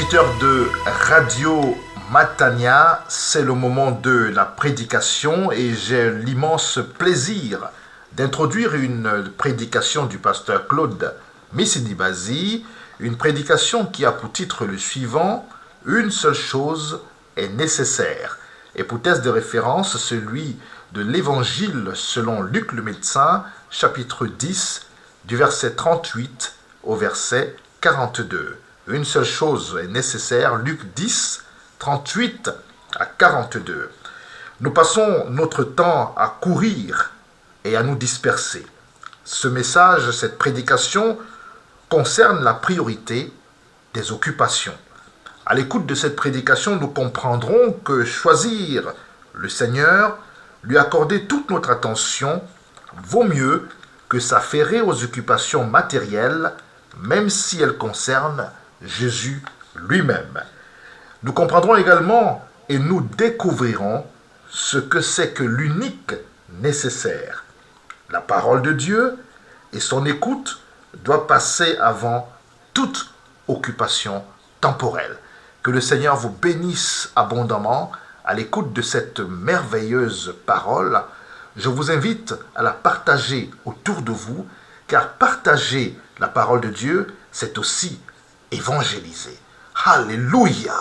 auditeurs de Radio Matania, c'est le moment de la prédication et j'ai l'immense plaisir d'introduire une prédication du pasteur Claude Missidi-Bazi, une prédication qui a pour titre le suivant « Une seule chose est nécessaire ». Et pour texte de référence, celui de l'Évangile selon Luc le médecin, chapitre 10, du verset 38 au verset 42. Une seule chose est nécessaire, Luc 10, 38 à 42. Nous passons notre temps à courir et à nous disperser. Ce message, cette prédication, concerne la priorité des occupations. À l'écoute de cette prédication, nous comprendrons que choisir le Seigneur, lui accorder toute notre attention, vaut mieux que s'affairer aux occupations matérielles, même si elles concernent Jésus lui-même. Nous comprendrons également et nous découvrirons ce que c'est que l'unique nécessaire. La parole de Dieu et son écoute doivent passer avant toute occupation temporelle. Que le Seigneur vous bénisse abondamment à l'écoute de cette merveilleuse parole. Je vous invite à la partager autour de vous, car partager la parole de Dieu, c'est aussi évangéliser. Alléluia!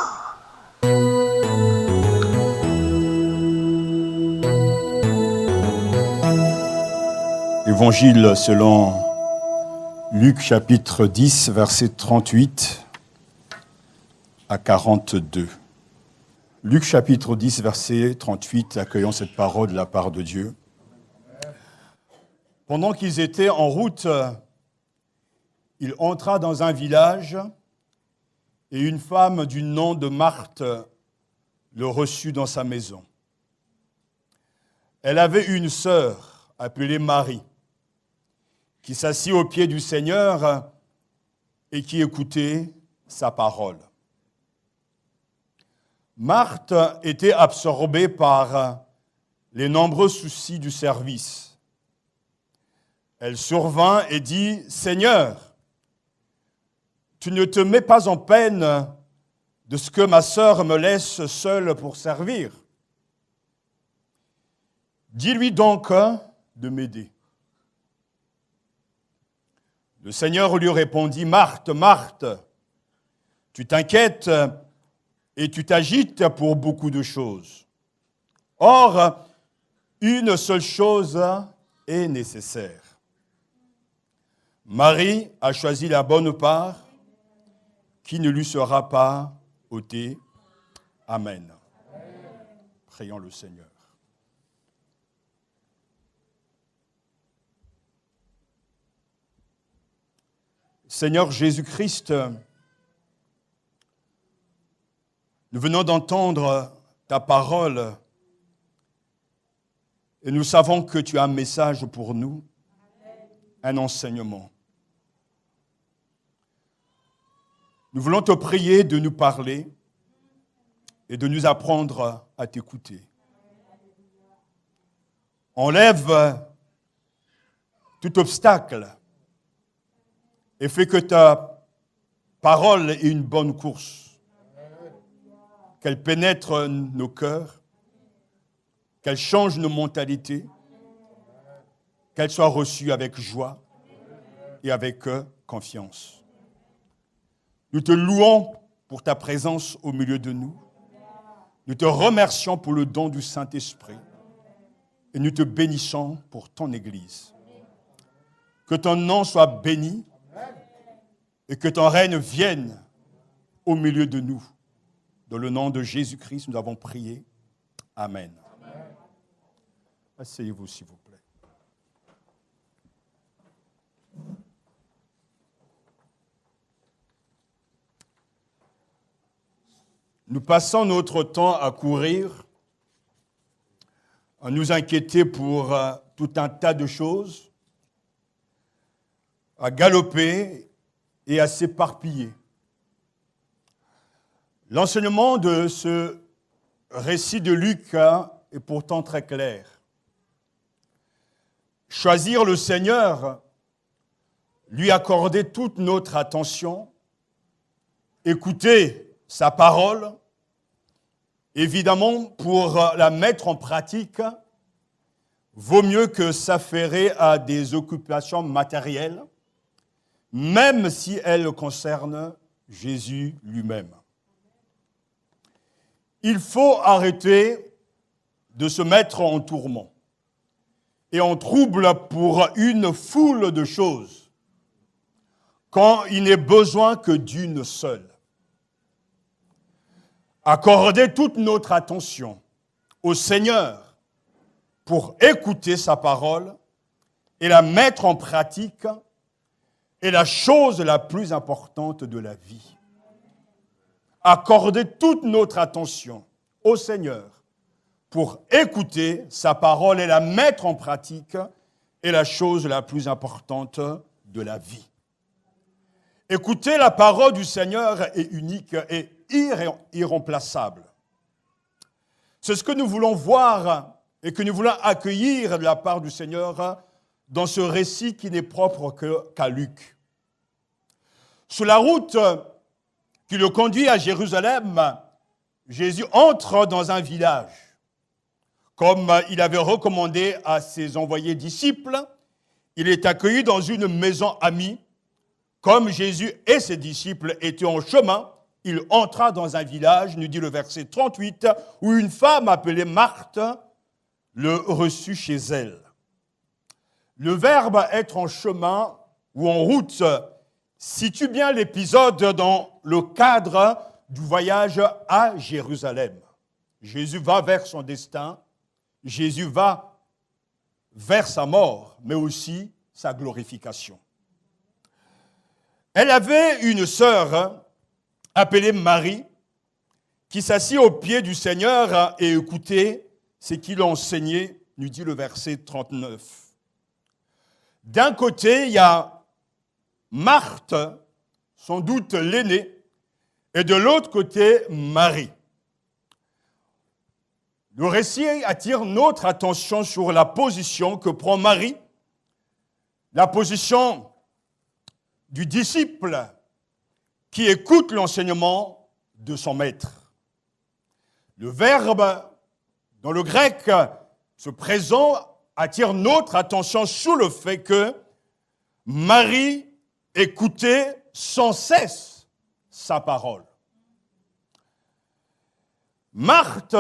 Évangile selon Luc chapitre 10, verset 38 à 42. Luc chapitre 10, verset 38, accueillons cette parole de la part de Dieu. Pendant qu'ils étaient en route, il entra dans un village et une femme du nom de Marthe le reçut dans sa maison. Elle avait une sœur appelée Marie, qui s'assit aux pieds du Seigneur et qui écoutait sa parole. Marthe était absorbée par les nombreux soucis du service. Elle survint et dit « Seigneur, tu ne te mets pas en peine de ce que ma sœur me laisse seule pour servir. Dis-lui donc de m'aider. » Le Seigneur lui répondit « Marthe, Marthe, tu t'inquiètes et tu t'agites pour beaucoup de choses. Or, une seule chose est nécessaire. Marie a choisi la bonne part qui ne lui sera pas ôtée. Amen. Prions le Seigneur. Seigneur Jésus-Christ, nous venons d'entendre ta parole et nous savons que tu as un message pour nous, un enseignement. Nous voulons te prier de nous parler et de nous apprendre à t'écouter. Enlève tout obstacle et fais que ta parole ait une bonne course, qu'elle pénètre nos cœurs, qu'elle change nos mentalités, qu'elle soit reçue avec joie et avec confiance. Nous te louons pour ta présence au milieu de nous. Nous te remercions pour le don du Saint-Esprit et nous te bénissons pour ton Église. Que ton nom soit béni et que ton règne vienne au milieu de nous. Dans le nom de Jésus-Christ, nous avons prié. Amen. Asseyez-vous, s'il vous plaît. Nous passons notre temps à courir, à nous inquiéter pour tout un tas de choses, à galoper et à s'éparpiller. L'enseignement de ce récit de Luc est pourtant très clair. Choisir le Seigneur, lui accorder toute notre attention, écouter sa parole, évidemment, pour la mettre en pratique, vaut mieux que s'affairer à des occupations matérielles, même si elles concernent Jésus lui-même. Il faut arrêter de se mettre en tourment et en trouble pour une foule de choses, quand il n'est besoin que d'une seule. Accorder toute notre attention au Seigneur pour écouter sa parole et la mettre en pratique est la chose la plus importante de la vie. Accorder toute notre attention au Seigneur pour écouter sa parole et la mettre en pratique est la chose la plus importante de la vie. Écouter la parole du Seigneur est unique et irremplaçable. C'est ce que nous voulons voir et que nous voulons accueillir de la part du Seigneur dans ce récit qui n'est propre qu'à Luc. Sur la route qui le conduit à Jérusalem, Jésus entre dans un village. Comme il avait recommandé à ses envoyés disciples, il est accueilli dans une maison amie. Comme Jésus et ses disciples étaient en chemin, il entra dans un village, nous dit le verset 38, où une femme appelée Marthe le reçut chez elle. Le verbe être en chemin ou en route situe bien l'épisode dans le cadre du voyage à Jérusalem. Jésus va vers son destin, Jésus va vers sa mort, mais aussi sa glorification. Elle avait une sœur appelée Marie qui s'assit aux pieds du Seigneur et écoutait ce qu'il enseignait, nous dit le verset 39. D'un côté, il y a Marthe, sans doute l'aînée, et de l'autre côté, Marie. Le récit attire notre attention sur la position que prend Marie, la position du disciple qui écoute l'enseignement de son maître. Le verbe, dans le grec, ce présent attire notre attention sur le fait que Marie écoutait sans cesse sa parole. Marthe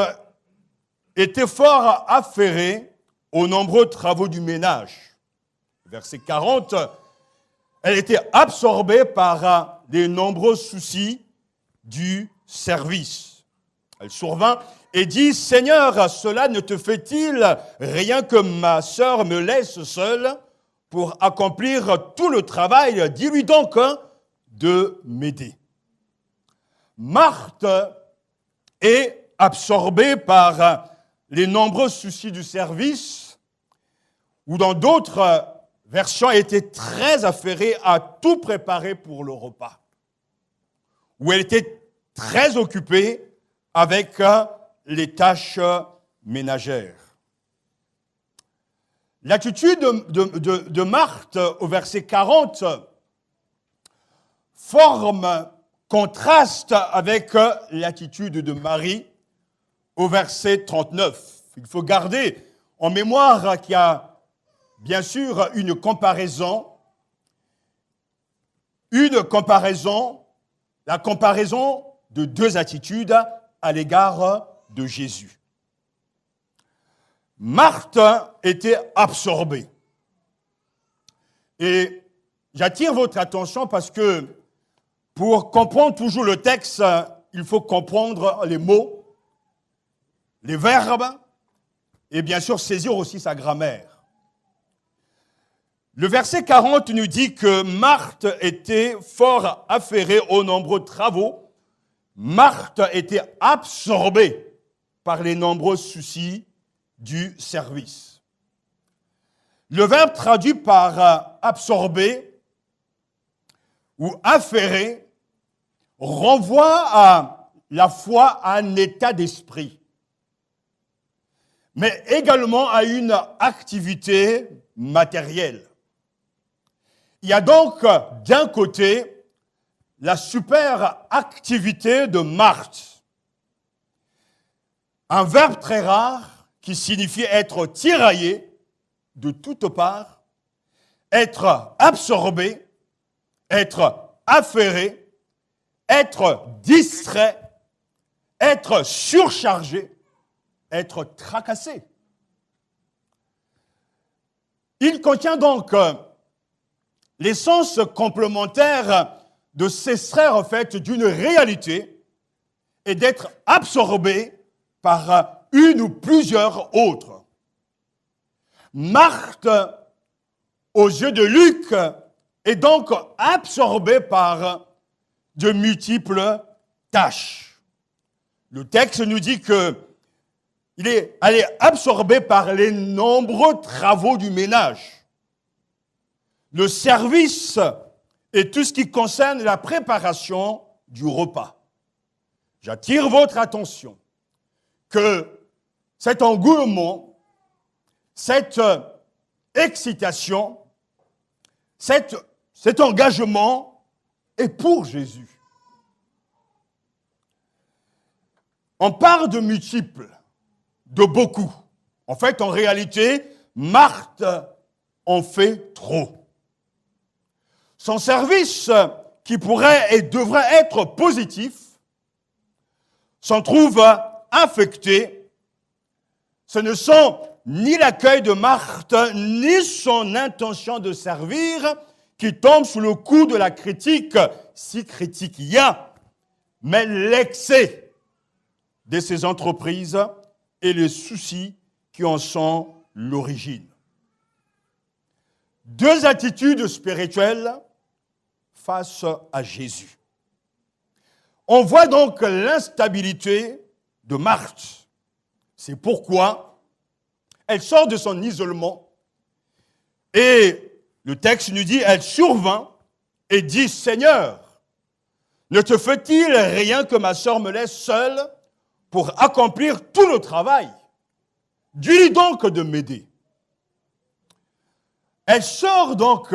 était fort affairée aux nombreux travaux du ménage. Verset 40, elle était absorbée par les nombreux soucis du service. Elle survint et dit, « Seigneur, cela ne te fait-il rien que ma sœur me laisse seule pour accomplir tout le travail? Dis-lui donc de m'aider. » Marthe est absorbée par les nombreux soucis du service, ou dans d'autres versions, était très affairée à tout préparer pour le repas, où elle était très occupée avec les tâches ménagères. L'attitude de Marthe au verset 40 forme contraste avec l'attitude de Marie au verset 39. Il faut garder en mémoire qu'il y a bien sûr une comparaison, la comparaison de deux attitudes à l'égard de Jésus. Marthe était absorbée. Et j'attire votre attention parce que pour comprendre toujours le texte, il faut comprendre les mots, les verbes et bien sûr saisir aussi sa grammaire. Le verset 40 nous dit que Marthe était fort affairée aux nombreux travaux. Marthe était absorbée par les nombreux soucis du service. Le verbe traduit par absorber ou affairer renvoie à la fois à un état d'esprit, mais également à une activité matérielle. Il y a donc d'un côté la super activité de Marthe. Un verbe très rare qui signifie être tiraillé de toutes parts, être absorbé, être affairé, être distrait, être surchargé, être tracassé. Il contient donc l'essence complémentaire de s'extraire en fait d'une réalité et d'être absorbé par une ou plusieurs autres. Marthe, aux yeux de Luc, est donc absorbée par de multiples tâches. Le texte nous dit qu'elle est absorbée par les nombreux travaux du ménage, le service et tout ce qui concerne la préparation du repas. J'attire votre attention que cet engouement, cette excitation, cet engagement est pour Jésus. On parle de multiples, de beaucoup. En fait, en réalité, Marthe en fait trop. Son service, qui pourrait et devrait être positif, s'en trouve affecté. Ce ne sont ni l'accueil de Marthe, ni son intention de servir qui tombe sous le coup de la critique, si critique il y a, mais l'excès de ces entreprises et les soucis qui en sont l'origine. Deux attitudes spirituelles face à Jésus. On voit donc l'instabilité de Marthe. C'est pourquoi elle sort de son isolement et le texte nous dit, elle survint et dit, « Seigneur, ne te fait-il rien que ma sœur me laisse seule pour accomplir tout le travail? Dis-lui donc de m'aider. » Elle sort donc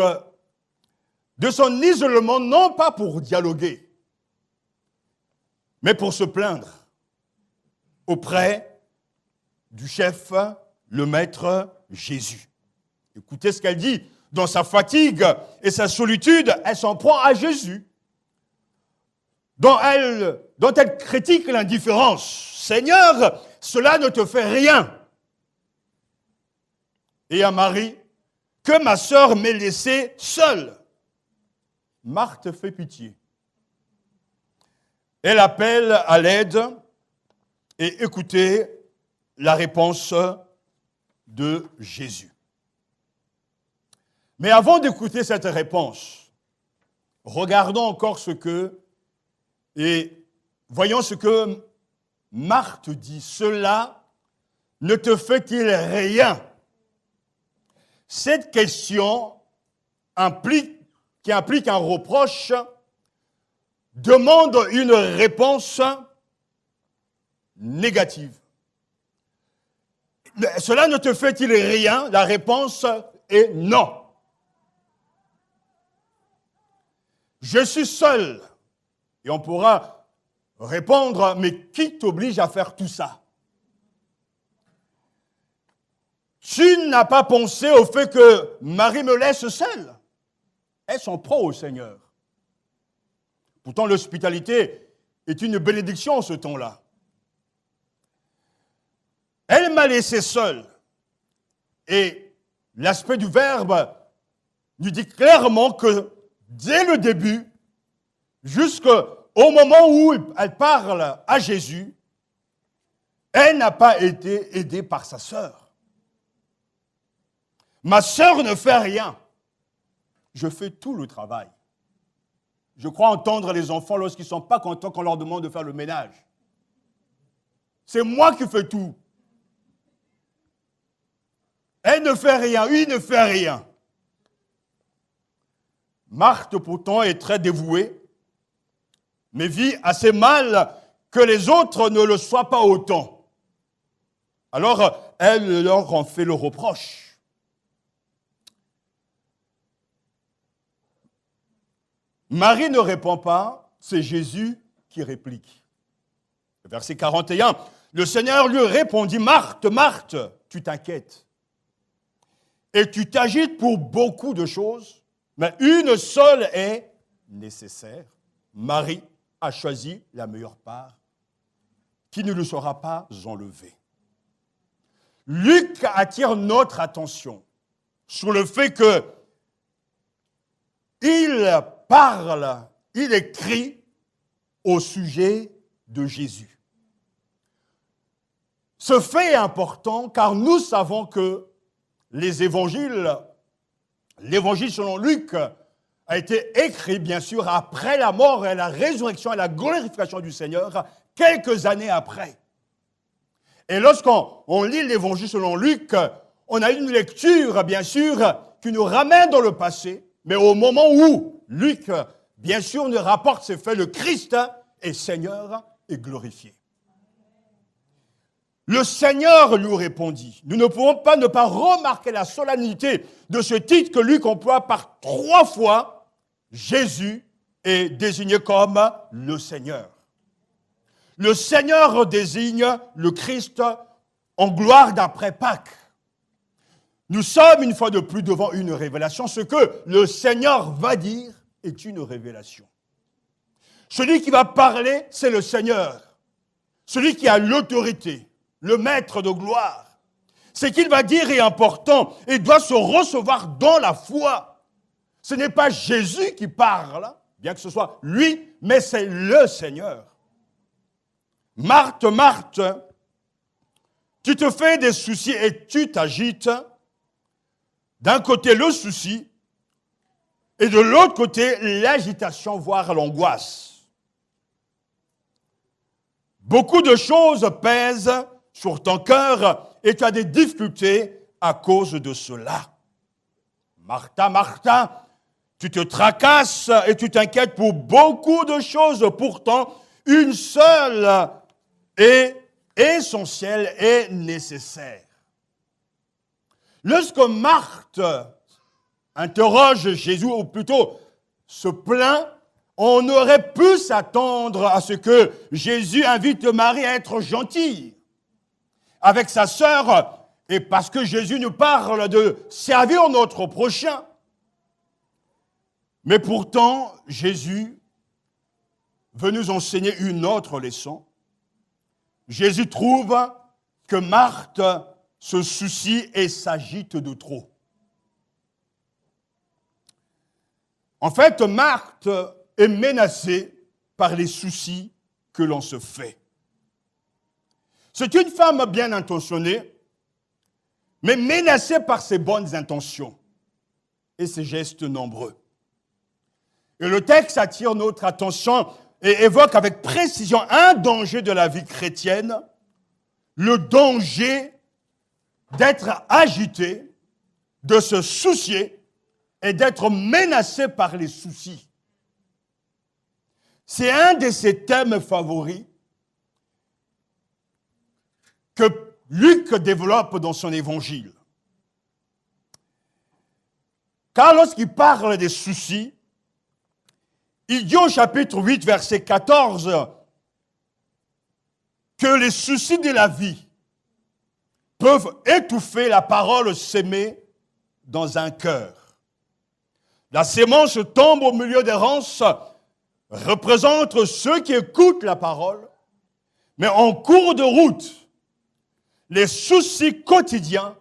de son isolement, non pas pour dialoguer, mais pour se plaindre auprès du chef, le maître Jésus. Écoutez ce qu'elle dit. Dans sa fatigue et sa solitude, elle s'en prend à Jésus, dont elle critique l'indifférence. « Seigneur, cela ne te fait rien. » Et à Marie, « Que ma sœur m'ait laissée seule. » Marthe fait pitié. Elle appelle à l'aide et écoutez la réponse de Jésus. Mais avant d'écouter cette réponse, regardons encore et voyons ce que Marthe dit. « Cela ne te fait-il rien ?» Cette question qui implique un reproche demande une réponse négative. Cela ne te fait-il rien? La réponse est non. Je suis seul. Et on pourra répondre, mais qui t'oblige à faire tout ça? Tu n'as pas pensé au fait que Marie me laisse seule. Elles sont pro au Seigneur. Pourtant, l'hospitalité est une bénédiction en ce temps-là. Elle m'a laissé seule. Et l'aspect du verbe nous dit clairement que dès le début, jusqu'au moment où elle parle à Jésus, elle n'a pas été aidée par sa sœur. Ma sœur ne fait rien. Je fais tout le travail. Je crois entendre les enfants lorsqu'ils ne sont pas contents qu'on leur demande de faire le ménage. C'est moi qui fais tout. Elle ne fait rien, il ne fait rien. Marthe, pourtant, est très dévouée, mais vit assez mal que les autres ne le soient pas autant. Alors, elle leur en fait le reproche. Marie ne répond pas, c'est Jésus qui réplique. Verset 41, le Seigneur lui répondit, Marthe, Marthe, tu t'inquiètes et tu t'agites pour beaucoup de choses, mais une seule est nécessaire. Marie a choisi la meilleure part qui ne lui sera pas enlevée. Luc attire notre attention sur le fait que il parle, il écrit au sujet de Jésus. Ce fait est important car nous savons que l'évangile selon Luc a été écrit bien sûr après la mort et la résurrection et la glorification du Seigneur, quelques années après. Et lorsqu'on lit l'évangile selon Luc, on a une lecture bien sûr qui nous ramène dans le passé, mais au moment où Luc bien sûr nous rapporte ces faits, le Christ est Seigneur et glorifié. Le Seigneur lui répondit. Nous ne pouvons pas ne pas remarquer la solennité de ce titre que Luc emploie par 3 fois. Jésus est désigné comme le Seigneur. Le Seigneur désigne le Christ en gloire d'après Pâques. Nous sommes une fois de plus devant une révélation. Ce que le Seigneur va dire est une révélation. Celui qui va parler, c'est le Seigneur. Celui qui a l'autorité, le maître de gloire. Ce qu'il va dire est important et doit se recevoir dans la foi. Ce n'est pas Jésus qui parle, bien que ce soit lui, mais c'est le Seigneur. Marthe, Marthe, tu te fais des soucis et tu t'agites. D'un côté, le souci, et de l'autre côté, l'agitation, voire l'angoisse. Beaucoup de choses pèsent sur ton cœur et tu as des difficultés à cause de cela. Martha, Martha, tu te tracasses et tu t'inquiètes pour beaucoup de choses. Pourtant, une seule est essentielle et nécessaire. Lorsque Marthe interroge Jésus, ou plutôt se plaint, on aurait pu s'attendre à ce que Jésus invite Marie à être gentille avec sa sœur, et parce que Jésus nous parle de servir notre prochain. Mais pourtant, Jésus veut nous enseigner une autre leçon. Jésus trouve que Marthe se soucie et s'agite de trop. En fait, Marthe est menacée par les soucis que l'on se fait. C'est une femme bien intentionnée, mais menacée par ses bonnes intentions et ses gestes nombreux. Et le texte attire notre attention et évoque avec précision un danger de la vie chrétienne, le danger d'être agité, de se soucier et d'être menacé par les soucis. C'est un de ses thèmes favoris que Luc développe dans son évangile. Car lorsqu'il parle des soucis, il dit au chapitre 8, verset 14, que les soucis de la vie peuvent étouffer la parole sémée dans un cœur. La sémence tombe au milieu des ronces, représente ceux qui écoutent la parole, mais en cours de route, les soucis quotidiens,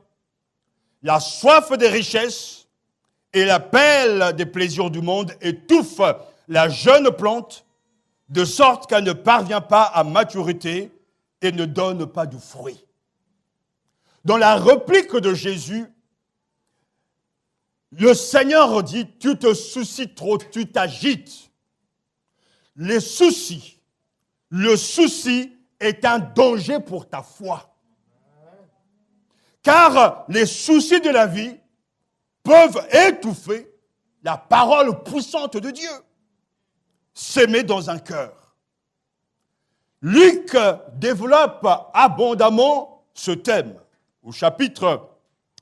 la soif des richesses et l'appel des plaisirs du monde étouffent la jeune plante, de sorte qu'elle ne parvient pas à maturité et ne donne pas de fruits. Dans la réplique de Jésus, le Seigneur dit, tu te soucies trop, tu t'agites. Le souci est un danger pour ta foi. Car les soucis de la vie peuvent étouffer la parole puissante de Dieu, s'aimer dans un cœur. Luc développe abondamment ce thème. Au chapitre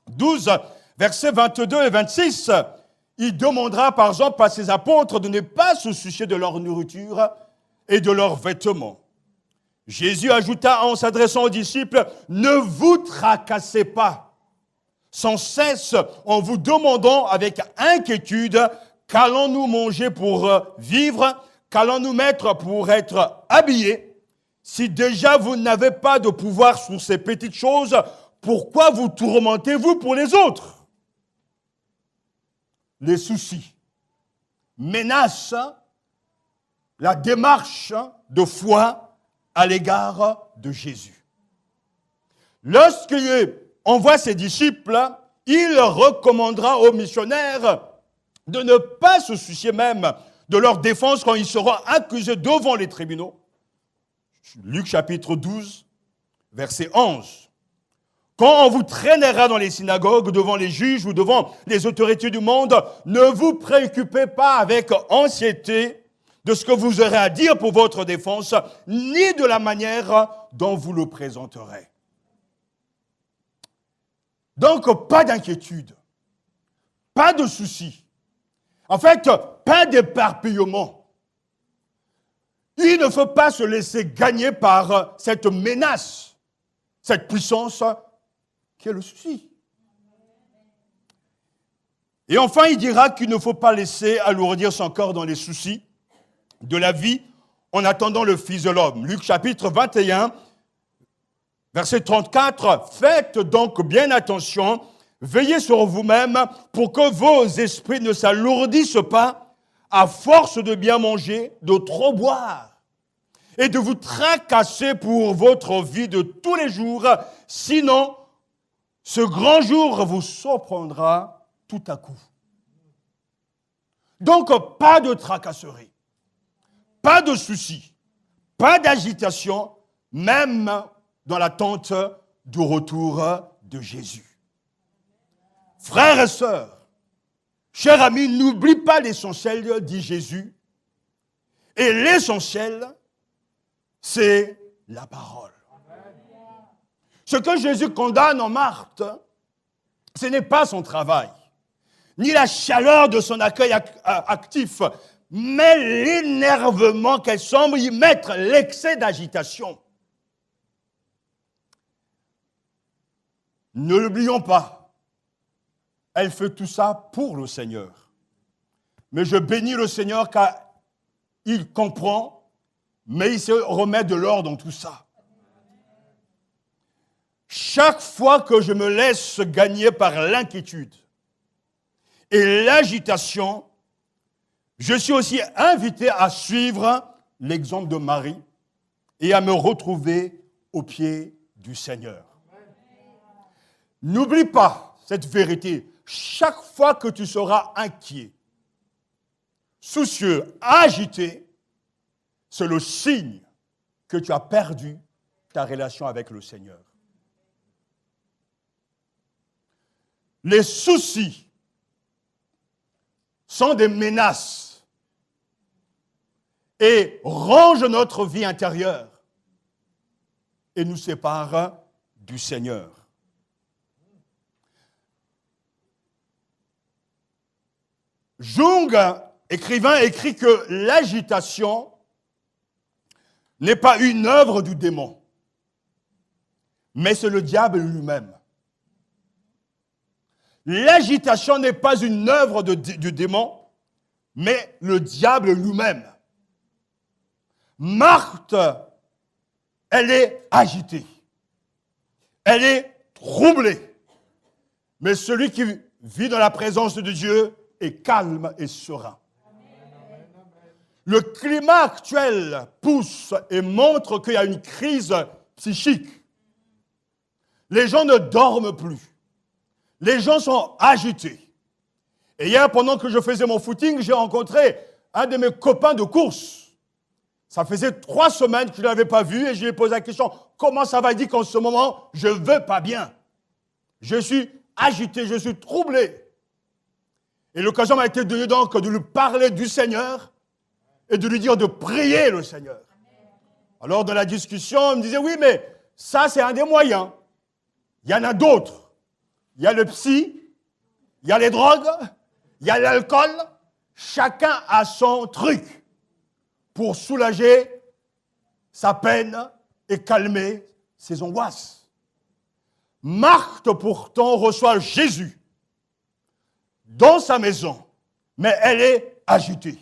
12, versets 22 et 26, il demandera par exemple à ses apôtres de ne pas se soucier de leur nourriture et de leurs vêtements. Jésus ajouta en s'adressant aux disciples, « Ne vous tracassez pas, sans cesse en vous demandant avec inquiétude, qu'allons-nous manger pour vivre, qu'allons-nous mettre pour être habillés? Si déjà vous n'avez pas de pouvoir sur ces petites choses, pourquoi vous tourmentez-vous pour les autres ?» Les soucis menacent la démarche de foi à l'égard de Jésus. Lorsqu'il envoie ses disciples, il recommandera aux missionnaires de ne pas se soucier même de leur défense quand ils seront accusés devant les tribunaux. Luc chapitre 12, verset 11. Quand on vous traînera dans les synagogues, devant les juges ou devant les autorités du monde, ne vous préoccupez pas avec anxiété de ce que vous aurez à dire pour votre défense, ni de la manière dont vous le présenterez. Donc, pas d'inquiétude, pas de soucis. En fait, pas d'éparpillement. Il ne faut pas se laisser gagner par cette menace, cette puissance qui est le souci. Et enfin, il dira qu'il ne faut pas laisser alourdir son corps dans les soucis de la vie en attendant le Fils de l'homme. Luc chapitre 21, verset 34, « Faites donc bien attention, veillez sur vous-même pour que vos esprits ne s'alourdissent pas à force de bien manger, de trop boire et de vous tracasser pour votre vie de tous les jours, sinon ce grand jour vous surprendra tout à coup. » Donc, pas de tracasserie. Pas de soucis, pas d'agitation, même dans l'attente du retour de Jésus. Frères et sœurs, chers amis, n'oublie pas l'essentiel, dit Jésus. Et l'essentiel, c'est la parole. Ce que Jésus condamne en Marthe, ce n'est pas son travail, ni la chaleur de son accueil actif, mais l'énervement qu'elle semble y mettre, l'excès d'agitation. Ne l'oublions pas, elle fait tout ça pour le Seigneur. Mais je bénis le Seigneur car il comprend, mais il se remet de l'ordre dans tout ça. Chaque fois que je me laisse gagner par l'inquiétude et l'agitation, je suis aussi invité à suivre l'exemple de Marie et à me retrouver aux pieds du Seigneur. N'oublie pas cette vérité. Chaque fois que tu seras inquiet, soucieux, agité, c'est le signe que tu as perdu ta relation avec le Seigneur. Les soucis sont des menaces et rongent notre vie intérieure et nous séparent du Seigneur. Jung, écrivain, écrit que l'agitation n'est pas une œuvre du démon, mais c'est le diable lui-même. L'agitation n'est pas une œuvre du démon, mais le diable lui-même. Marthe, elle est agitée. Elle est troublée. Mais celui qui vit dans la présence de Dieu est calme et serein. Le climat actuel pousse et montre qu'il y a une crise psychique. Les gens ne dorment plus. Les gens sont agités. Et hier, pendant que je faisais mon footing, j'ai rencontré un de mes copains de course. Ça faisait 3 semaines que je ne l'avais pas vu et je lui ai posé la question, comment ça va? Il dit qu'en ce moment, je ne vais pas bien. Je suis agité, je suis troublé. Et l'occasion m'a été donnée donc de lui parler du Seigneur et de lui dire de prier le Seigneur. Alors, dans la discussion, il me disait, oui, mais ça, c'est un des moyens. Il y en a d'autres. Il y a le psy, il y a les drogues, il y a l'alcool, chacun a son truc pour soulager sa peine et calmer ses angoisses. Marthe, pourtant, reçoit Jésus dans sa maison, mais elle est agitée.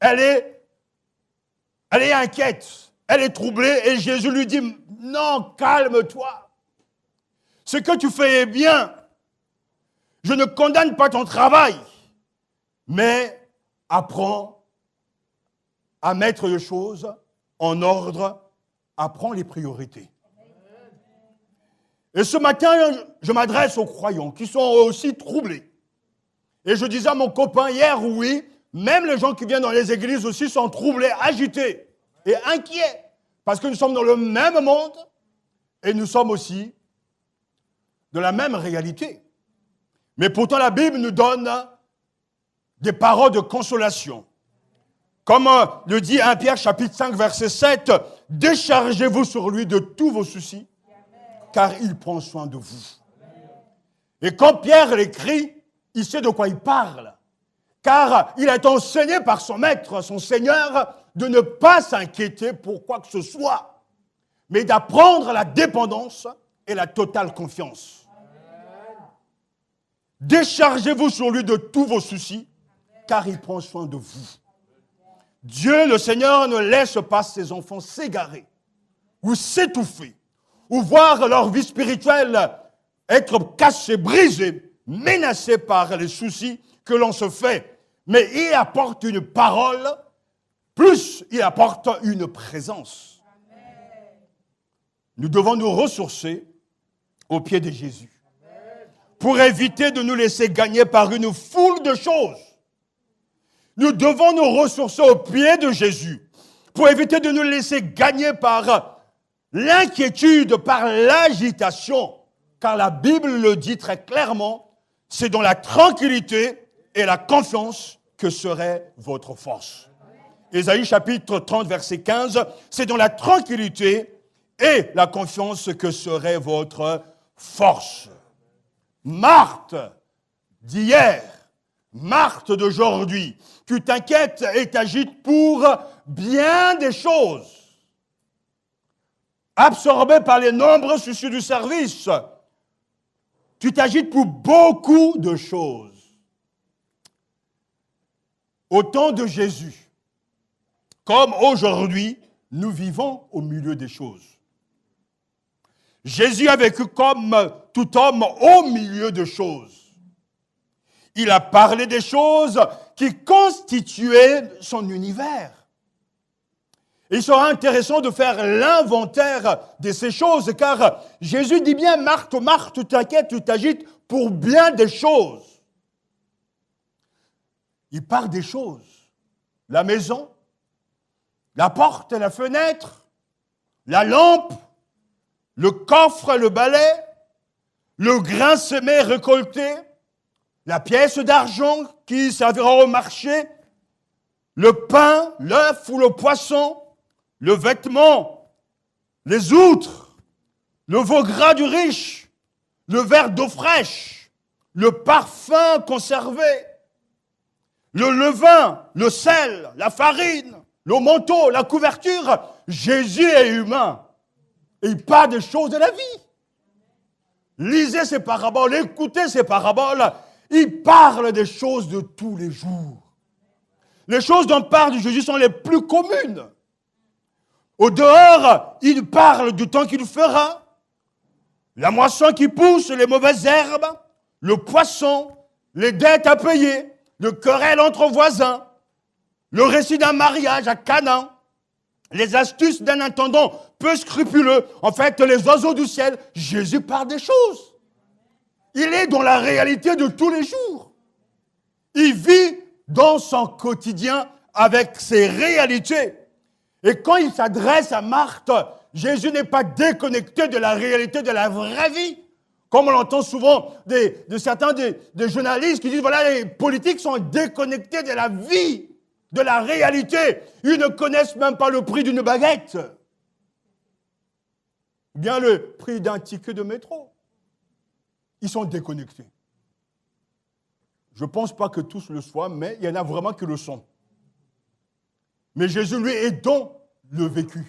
Elle est inquiète, elle est troublée, et Jésus lui dit, non, calme-toi. Ce que tu fais est bien. Je ne condamne pas ton travail, mais apprends à mettre les choses en ordre, apprends les priorités. Et ce matin, je m'adresse aux croyants qui sont aussi troublés. Et je disais à mon copain hier, oui, même les gens qui viennent dans les églises aussi sont troublés, agités et inquiets. Parce que nous sommes dans le même monde et nous sommes aussi de la même réalité. Mais pourtant, la Bible nous donne des paroles de consolation. Comme le dit 1 Pierre chapitre 5, verset 7, « Déchargez-vous sur lui de tous vos soucis, car il prend soin de vous. » Et quand Pierre l'écrit, il sait de quoi il parle. Car il a été enseigné par son maître, son Seigneur, de ne pas s'inquiéter pour quoi que ce soit, mais d'apprendre la dépendance et la totale confiance. Déchargez-vous sur lui de tous vos soucis, car il prend soin de vous. Dieu, le Seigneur, ne laisse pas ses enfants s'égarer ou s'étouffer ou voir leur vie spirituelle être cassée, brisée, menacée par les soucis que l'on se fait. Mais il apporte une parole, plus il apporte une présence. Nous devons nous ressourcer au pied de Jésus pour éviter de nous laisser gagner par une foule de choses. Nous devons nous ressourcer au pied de Jésus pour éviter de nous laisser gagner par l'inquiétude, par l'agitation. Car la Bible le dit très clairement, c'est dans la tranquillité et la confiance que serait votre force. Ésaïe chapitre 30, verset 15, c'est dans la tranquillité et la confiance que serait votre force. Marthe d'hier, Marthe d'aujourd'hui, tu t'inquiètes et t'agites pour bien des choses. Absorbé par les nombreux soucis du service, tu t'agites pour beaucoup de choses. Au temps de Jésus, comme aujourd'hui, nous vivons au milieu des choses. Jésus a vécu comme tout homme au milieu de choses. Il a parlé des choses qui constituaient son univers. Il sera intéressant de faire l'inventaire de ces choses, car Jésus dit bien, Marthe, Marthe, tu t'inquiètes, tu t'agites pour bien des choses. Il parle des choses. La maison, la porte et la fenêtre, la lampe, le coffre et le balai, le grain semé récolté, la pièce d'argent qui servira au marché, le pain, l'œuf ou le poisson, le vêtement, les outres, le veau gras du riche, le verre d'eau fraîche, le parfum conservé, le levain, le sel, la farine, le manteau, la couverture. Jésus est humain. Et il parle des choses de la vie. Lisez ces paraboles, écoutez ces paraboles. Il parle des choses de tous les jours. Les choses dont parle Jésus sont les plus communes. Au dehors, il parle du temps qu'il fera, la moisson qui pousse, les mauvaises herbes, le poisson, les dettes à payer, le querelle entre voisins, le récit d'un mariage à Canaan, les astuces d'un intendant peu scrupuleux, en fait, les oiseaux du ciel. Jésus parle des choses. Il est dans la réalité de tous les jours. Il vit dans son quotidien avec ses réalités. Et quand il s'adresse à Marthe, Jésus n'est pas déconnecté de la réalité de la vraie vie. Comme on l'entend souvent de certains des journalistes qui disent, voilà, les politiques sont déconnectés de la vie, de la réalité. Ils ne connaissent même pas le prix d'une baguette. Ou bien le prix d'un ticket de métro. Ils sont déconnectés. Je ne pense pas que tous le soient, mais il y en a vraiment qui le sont. Mais Jésus, lui, est dans le vécu.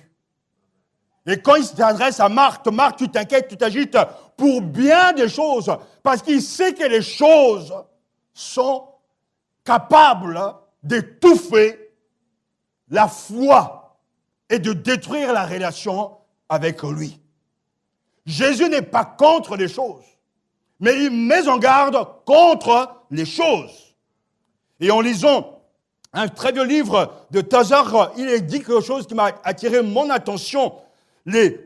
Et quand il s'adresse à Marthe, Marthe, tu t'inquiètes, tu t'agites pour bien des choses, parce qu'il sait que les choses sont capables d'étouffer la foi et de détruire la relation avec lui. Jésus n'est pas contre les choses, mais il met en garde contre les choses. Et en lisant un très vieux livre de Tozer, il est dit quelque chose qui m'a attiré mon attention.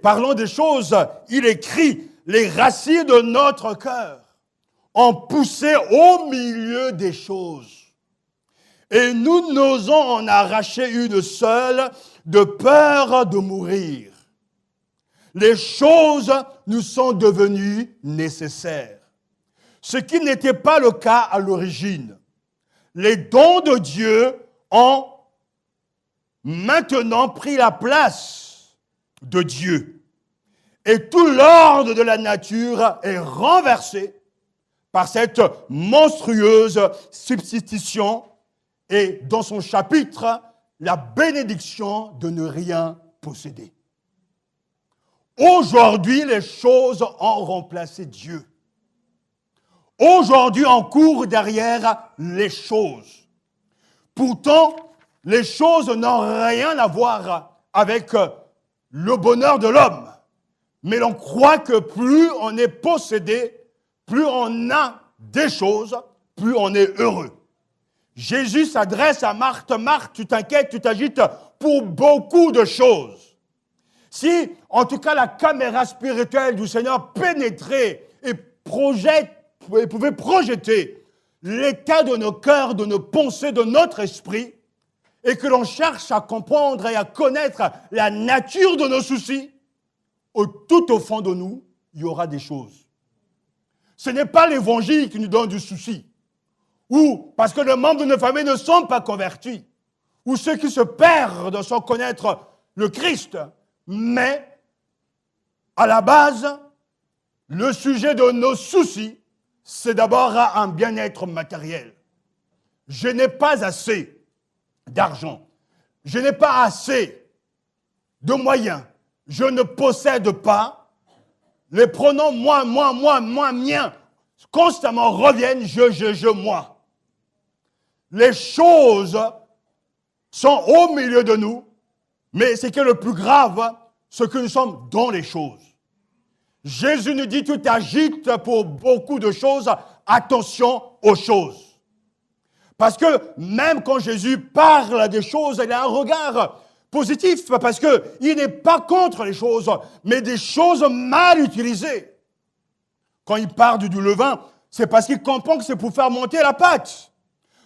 Parlant des choses, il écrit « Les racines de notre cœur ont poussé au milieu des choses. Et nous n'osons en arracher une seule de peur de mourir. Les choses nous sont devenues nécessaires. Ce qui n'était pas le cas à l'origine. Les dons de Dieu ont maintenant pris la place de Dieu. Et tout l'ordre de la nature est renversé par cette monstrueuse substitution et dans son chapitre, la bénédiction de ne rien posséder. Aujourd'hui, les choses ont remplacé Dieu. Aujourd'hui, on court derrière les choses. Pourtant, les choses n'ont rien à voir avec le bonheur de l'homme. Mais l'on croit que plus on est possédé, plus on a des choses, plus on est heureux. Jésus s'adresse à Marthe. Marthe, tu t'inquiètes, tu t'agites pour beaucoup de choses. Si, en tout cas, la caméra spirituelle du Seigneur pénétrait et pouvait projeter l'état de nos cœurs, de nos pensées, de notre esprit, et que l'on cherche à comprendre et à connaître la nature de nos soucis, tout au fond de nous, il y aura des choses. Ce n'est pas l'évangile qui nous donne du souci, ou parce que les membres de nos familles ne sont pas convertis, ou ceux qui se perdent sans connaître le Christ, mais à la base, le sujet de nos soucis, c'est d'abord un bien-être matériel. Je n'ai pas assez d'argent. Je n'ai pas assez de moyens. Je ne possède pas. Les pronoms moi, mien, constamment reviennent je, moi. Les choses sont au milieu de nous, mais ce qui est le plus grave, c'est que nous sommes dans les choses. Jésus nous dit, tu t'agites pour beaucoup de choses, attention aux choses. Parce que même quand Jésus parle des choses, il a un regard positif, parce qu'il n'est pas contre les choses, mais des choses mal utilisées. Quand il parle du levain, c'est parce qu'il comprend que c'est pour faire monter la pâte.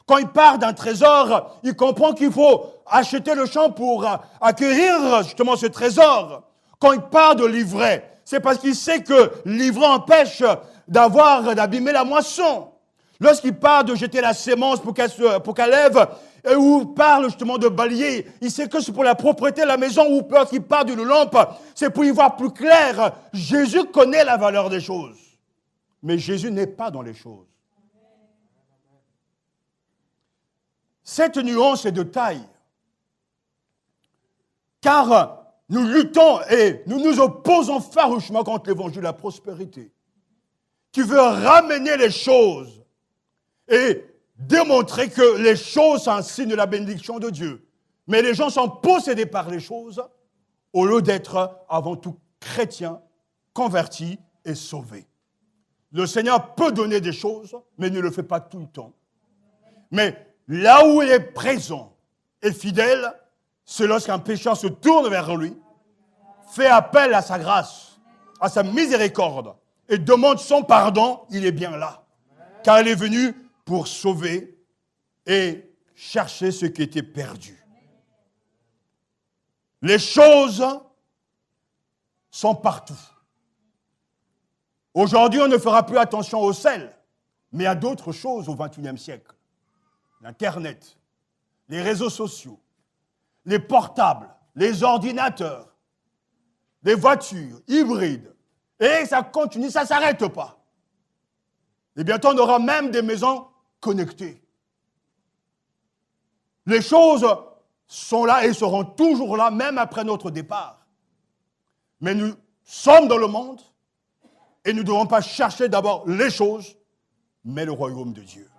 Quand il parle d'un trésor, il comprend qu'il faut acheter le champ pour acquérir justement ce trésor. Quand il parle de l'ivraie, c'est parce qu'il sait que l'ivraie empêche d'abîmer la moisson. Lorsqu'il parle de jeter la sémence pour qu'elle lève, ou parle justement de balayer, il sait que c'est pour la propreté de la maison, ou lorsqu'il parle d'une lampe, c'est pour y voir plus clair. Jésus connaît la valeur des choses. Mais Jésus n'est pas dans les choses. Cette nuance est de taille. Car nous luttons et nous nous opposons farouchement contre l'évangile de la prospérité, qui veut ramener les choses et démontrer que les choses sont un signe de la bénédiction de Dieu. Mais les gens sont possédés par les choses au lieu d'être avant tout chrétiens, convertis et sauvés. Le Seigneur peut donner des choses, mais ne le fait pas tout le temps. Mais là où il est présent et fidèle, c'est lorsqu'un pécheur se tourne vers lui, fait appel à sa grâce, à sa miséricorde, et demande son pardon, il est bien là. Car il est venu pour sauver et chercher ce qui était perdu. Les choses sont partout. Aujourd'hui, on ne fera plus attention au sel, mais à d'autres choses au XXIe siècle. L'Internet, les réseaux sociaux, les portables, les ordinateurs, les voitures hybrides. Et ça continue, ça ne s'arrête pas. Et bientôt, on aura même des maisons connectés. Les choses sont là et seront toujours là, même après notre départ. Mais nous sommes dans le monde et nous ne devons pas chercher d'abord les choses, mais le royaume de Dieu.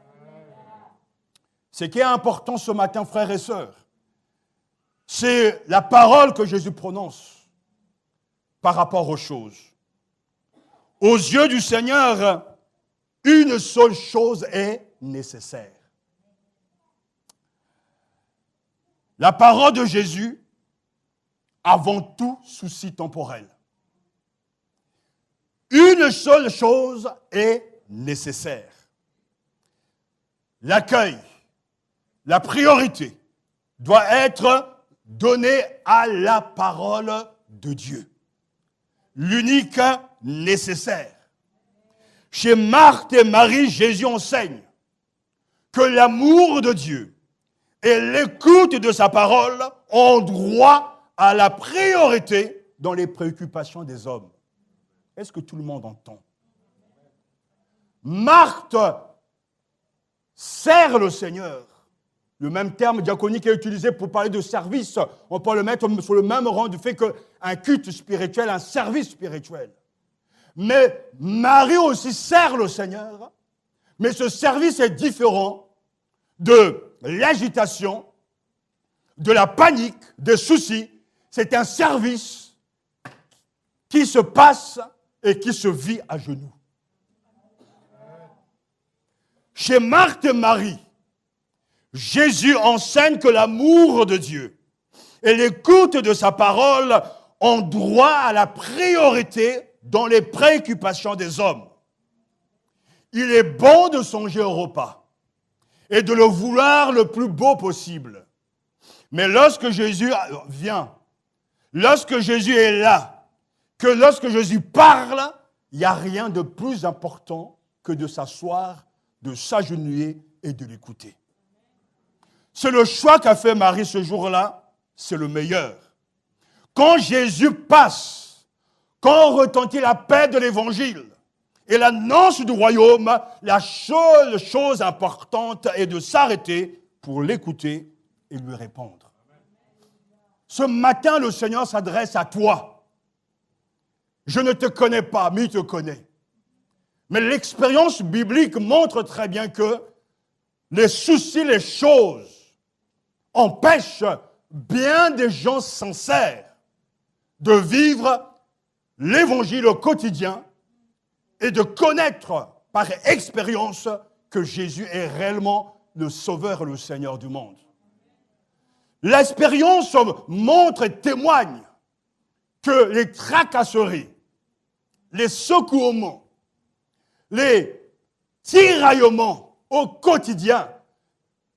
Ce qui est important ce matin, frères et sœurs, c'est la parole que Jésus prononce par rapport aux choses. Aux yeux du Seigneur, une seule chose est nécessaire. La parole de Jésus, avant tout souci temporel. Une seule chose est nécessaire. L'accueil, la priorité doit être donnée à la parole de Dieu. L'unique nécessaire. Chez Marthe et Marie, Jésus enseigne que l'amour de Dieu et l'écoute de sa parole ont droit à la priorité dans les préoccupations des hommes. Est-ce que tout le monde entend? Marthe sert le Seigneur. Le même terme diaconique est utilisé pour parler de service. On peut le mettre sur le même rang du fait qu'un culte spirituel, un service spirituel. Mais Marie aussi sert le Seigneur. Mais ce service est différent de l'agitation, de la panique, des soucis. C'est un service qui se passe et qui se vit à genoux. Chez Marthe et Marie, Jésus enseigne que l'amour de Dieu et l'écoute de sa parole ont droit à la priorité dans les préoccupations des hommes. Il est bon de songer au repas et de le vouloir le plus beau possible. Mais lorsque Jésus vient, lorsque Jésus est là, que lorsque Jésus parle, il n'y a rien de plus important que de s'asseoir, de s'agenouiller et de l'écouter. C'est le choix qu'a fait Marie ce jour-là, c'est le meilleur. Quand Jésus passe, quand retentit la paix de l'Évangile et l'annonce du royaume, la seule chose importante est de s'arrêter pour l'écouter et lui répondre. Ce matin, le Seigneur s'adresse à toi. Je ne te connais pas, mais il te connaît. Mais l'expérience biblique montre très bien que les soucis, les choses empêchent bien des gens sincères de vivre l'évangile au quotidien et de connaître par expérience que Jésus est réellement le Sauveur et le Seigneur du monde. L'expérience montre et témoigne que les tracasseries, les secouements, les tiraillements au quotidien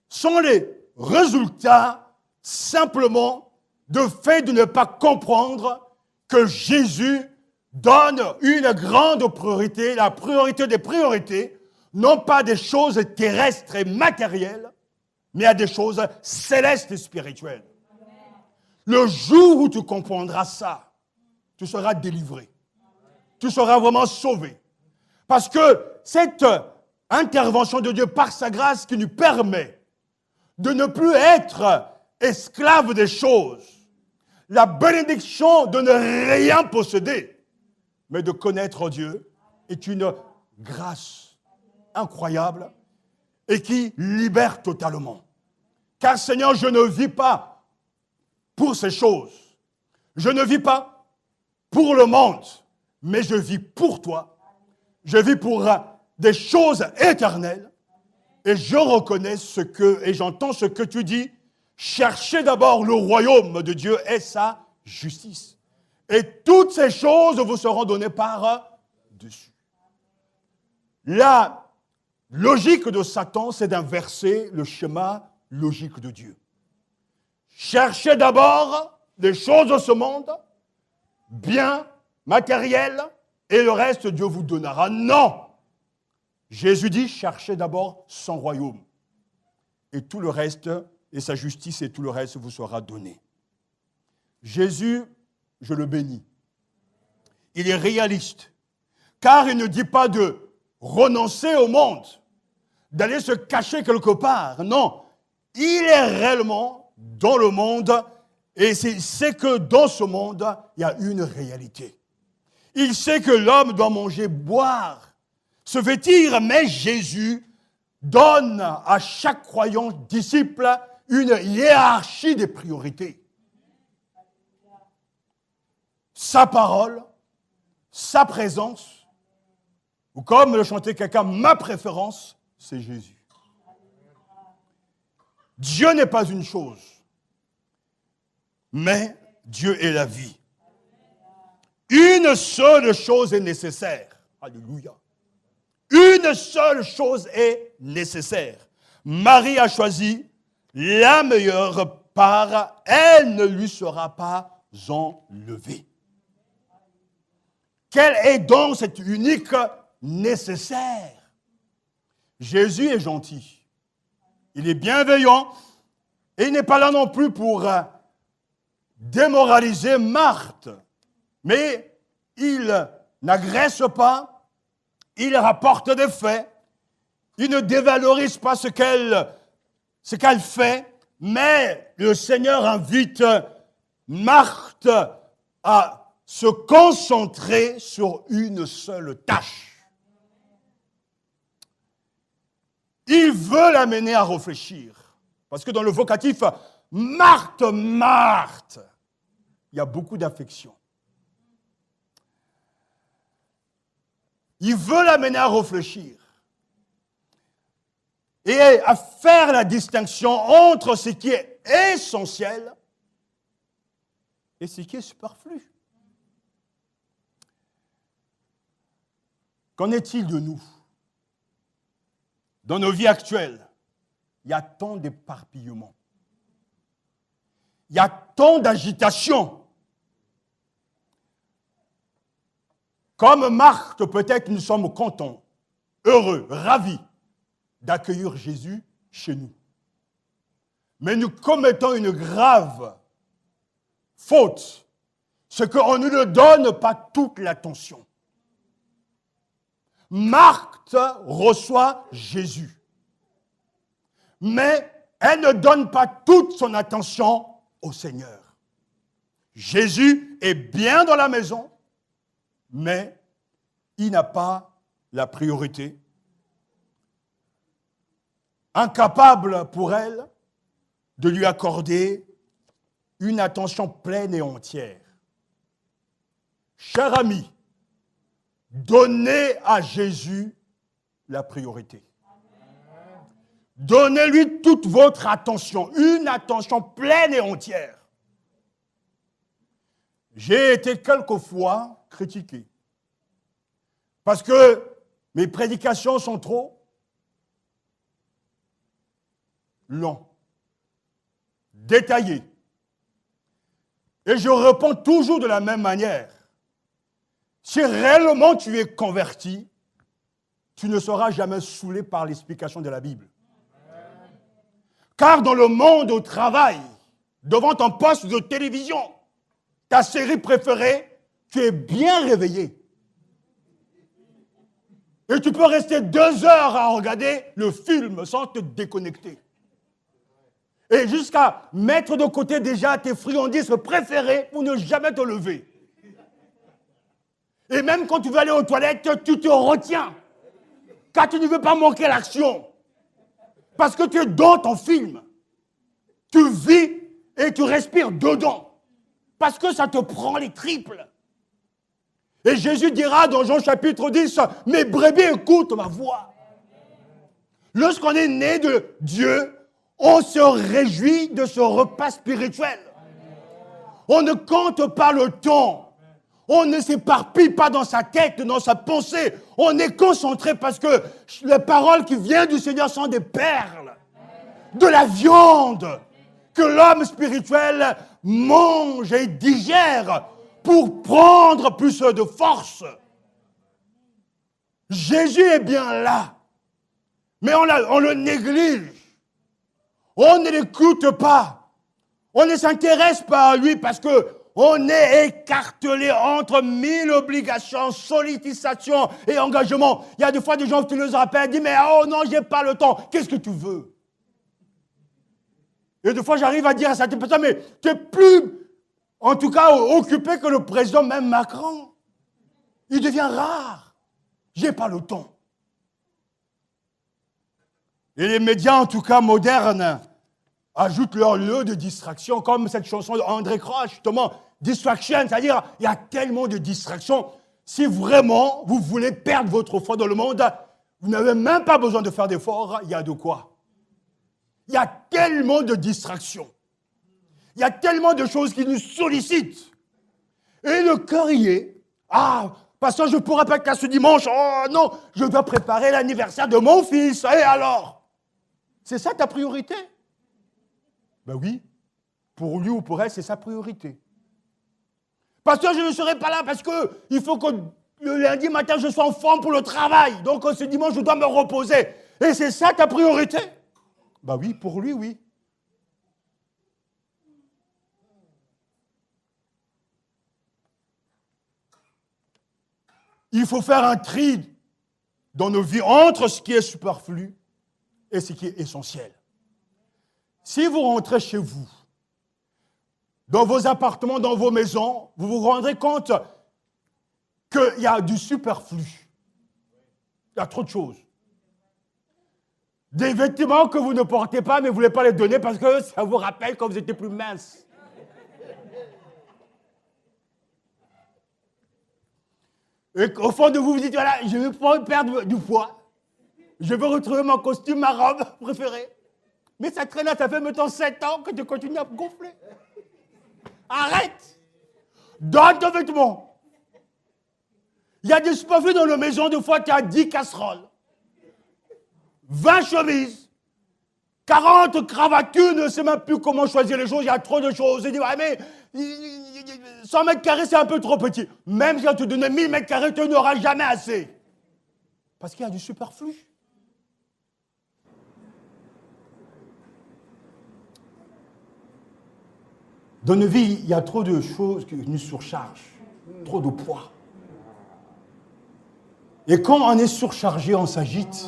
sont les résultats simplement de fait de ne pas comprendre que Jésus donne une grande priorité, la priorité des priorités, non pas des choses terrestres et matérielles, mais à des choses célestes et spirituelles. Le jour où tu comprendras ça, tu seras délivré. Tu seras vraiment sauvé. Parce que cette intervention de Dieu par sa grâce qui nous permet de ne plus être esclave des choses, la bénédiction de ne rien posséder, mais de connaître Dieu, est une grâce incroyable et qui libère totalement. Car Seigneur, je ne vis pas pour ces choses. Je ne vis pas pour le monde, mais je vis pour toi. Je vis pour des choses éternelles. Et je reconnais et j'entends ce que tu dis. Cherchez d'abord le royaume de Dieu et sa justice. Et toutes ces choses vous seront données par-dessus. La logique de Satan, c'est d'inverser le schéma logique de Dieu. Cherchez d'abord les choses de ce monde, bien matériel, et le reste, Dieu vous donnera. Non! Jésus dit, cherchez d'abord son royaume. Et tout le reste, et sa justice et tout le reste vous sera donné. Jésus, je le bénis. Il est réaliste, car il ne dit pas de renoncer au monde, d'aller se cacher quelque part. Non, il est réellement dans le monde et il sait que dans ce monde, il y a une réalité. Il sait que l'homme doit manger, boire, se vêtir, mais Jésus donne à chaque croyant, disciple, une hiérarchie des priorités. Sa parole, sa présence, ou comme le chantait quelqu'un, ma préférence, c'est Jésus. Dieu n'est pas une chose, mais Dieu est la vie. Une seule chose est nécessaire. Alléluia. Une seule chose est nécessaire. Marie a choisi la meilleure part, elle ne lui sera pas enlevée. Quelle est donc cette unique nécessaire? Jésus est gentil. Il est bienveillant et il n'est pas là non plus pour démoraliser Marthe. Mais il n'agresse pas, il rapporte des faits, il ne dévalorise pas ce qu'elle fait, mais le Seigneur invite Marthe à se concentrer sur une seule tâche. Il veut l'amener à réfléchir. Parce que dans le vocatif, Marthe, Marthe, il y a beaucoup d'affection. Il veut l'amener à réfléchir et à faire la distinction entre ce qui est essentiel et ce qui est superflu. Qu'en est-il de nous? Dans nos vies actuelles, il y a tant d'éparpillement. Il y a tant d'agitation. Comme Marthe, peut-être nous sommes contents, heureux, ravis d'accueillir Jésus chez nous. Mais nous commettons une grave faute, c'est qu'on ne lui donne pas toute l'attention. Marthe reçoit Jésus, mais elle ne donne pas toute son attention au Seigneur. Jésus est bien dans la maison, mais il n'a pas la priorité. Incapable pour elle de lui accorder une attention pleine et entière. Cher ami, donnez à Jésus la priorité. Donnez-lui toute votre attention, une attention pleine et entière. J'ai été quelquefois critiqué parce que mes prédications sont trop longues, détaillées. Et je réponds toujours de la même manière. Si réellement tu es converti, tu ne seras jamais saoulé par l'explication de la Bible. Car dans le monde au travail, devant ton poste de télévision, ta série préférée, tu es bien réveillé. Et tu peux rester 2 heures à regarder le film sans te déconnecter. Et jusqu'à mettre de côté déjà tes friandises préférées pour ne jamais te lever. Et même quand tu veux aller aux toilettes, tu te retiens. Car tu ne veux pas manquer l'action. Parce que tu es dans ton film. Tu vis et tu respires dedans. Parce que ça te prend les triples. Et Jésus dira dans Jean chapitre 10, « Mes brebis écoutent ma voix. » Lorsqu'on est né de Dieu, on se réjouit de ce repas spirituel. On ne compte pas le temps. On ne s'éparpille pas dans sa tête, dans sa pensée. On est concentré parce que les paroles qui viennent du Seigneur sont des perles, de la viande que l'homme spirituel mange et digère pour prendre plus de force. Jésus est bien là, mais on le néglige. On ne l'écoute pas. On ne s'intéresse pas à lui parce que On est écartelé entre 1000 obligations, sollicitations et engagements. Il y a des fois des gens qui nous appellent, disent, mais oh non, j'ai pas le temps. Qu'est-ce que tu veux? Et des fois, j'arrive à dire à certaines personnes, mais tu es plus, en tout cas, occupé que le président, même Macron. Il devient rare. J'ai pas le temps. Et les médias, en tout cas modernes, ajoutent leur lot de distractions, comme cette chanson d'André Croix, justement, Distraction, c'est-à-dire, il y a tellement de distractions. Si vraiment vous voulez perdre votre foi dans le monde, vous n'avez même pas besoin de faire d'efforts, il y a de quoi. Il y a tellement de distractions. Il y a tellement de choses qui nous sollicitent. Et le cœur y est. Ah, pasteur, je ne pourrais pas qu'à ce dimanche. Oh non, je dois préparer l'anniversaire de mon fils. Et alors? C'est ça ta priorité? Ben oui, pour lui ou pour elle, c'est sa priorité. Pasteur, je ne serai pas là parce qu'il faut que le lundi matin, je sois en forme pour le travail. Donc ce dimanche, je dois me reposer. Et c'est ça ta priorité? Ben oui, pour lui, oui. Il faut faire un tri dans nos vies entre ce qui est superflu et ce qui est essentiel. Si vous rentrez chez vous, dans vos appartements, dans vos maisons, vous vous rendrez compte qu'il y a du superflu. Il y a trop de choses. Des vêtements que vous ne portez pas, mais vous ne voulez pas les donner parce que ça vous rappelle quand vous étiez plus mince. Et au fond de vous, vous dites, voilà, je ne veux pas perdre du poids. Je veux retrouver mon costume, ma robe préférée. Mais ça traîne, ça fait maintenant 7 ans que tu continues à gonfler. Arrête! Donne tes vêtements. Il y a des superflus dans la maison, des fois tu as 10 casseroles, 20 chemises, 40 cravates, tu ne sais même plus comment choisir les choses, il y a trop de choses. Et dis, ouais, mais 100 mètres carrés, c'est un peu trop petit. Même si on te donne 1000 mètres carrés, tu n'auras jamais assez. Parce qu'il y a du superflu. Dans nos vies, il y a trop de choses qui nous surchargent, trop de poids. Et quand on est surchargé, on s'agite.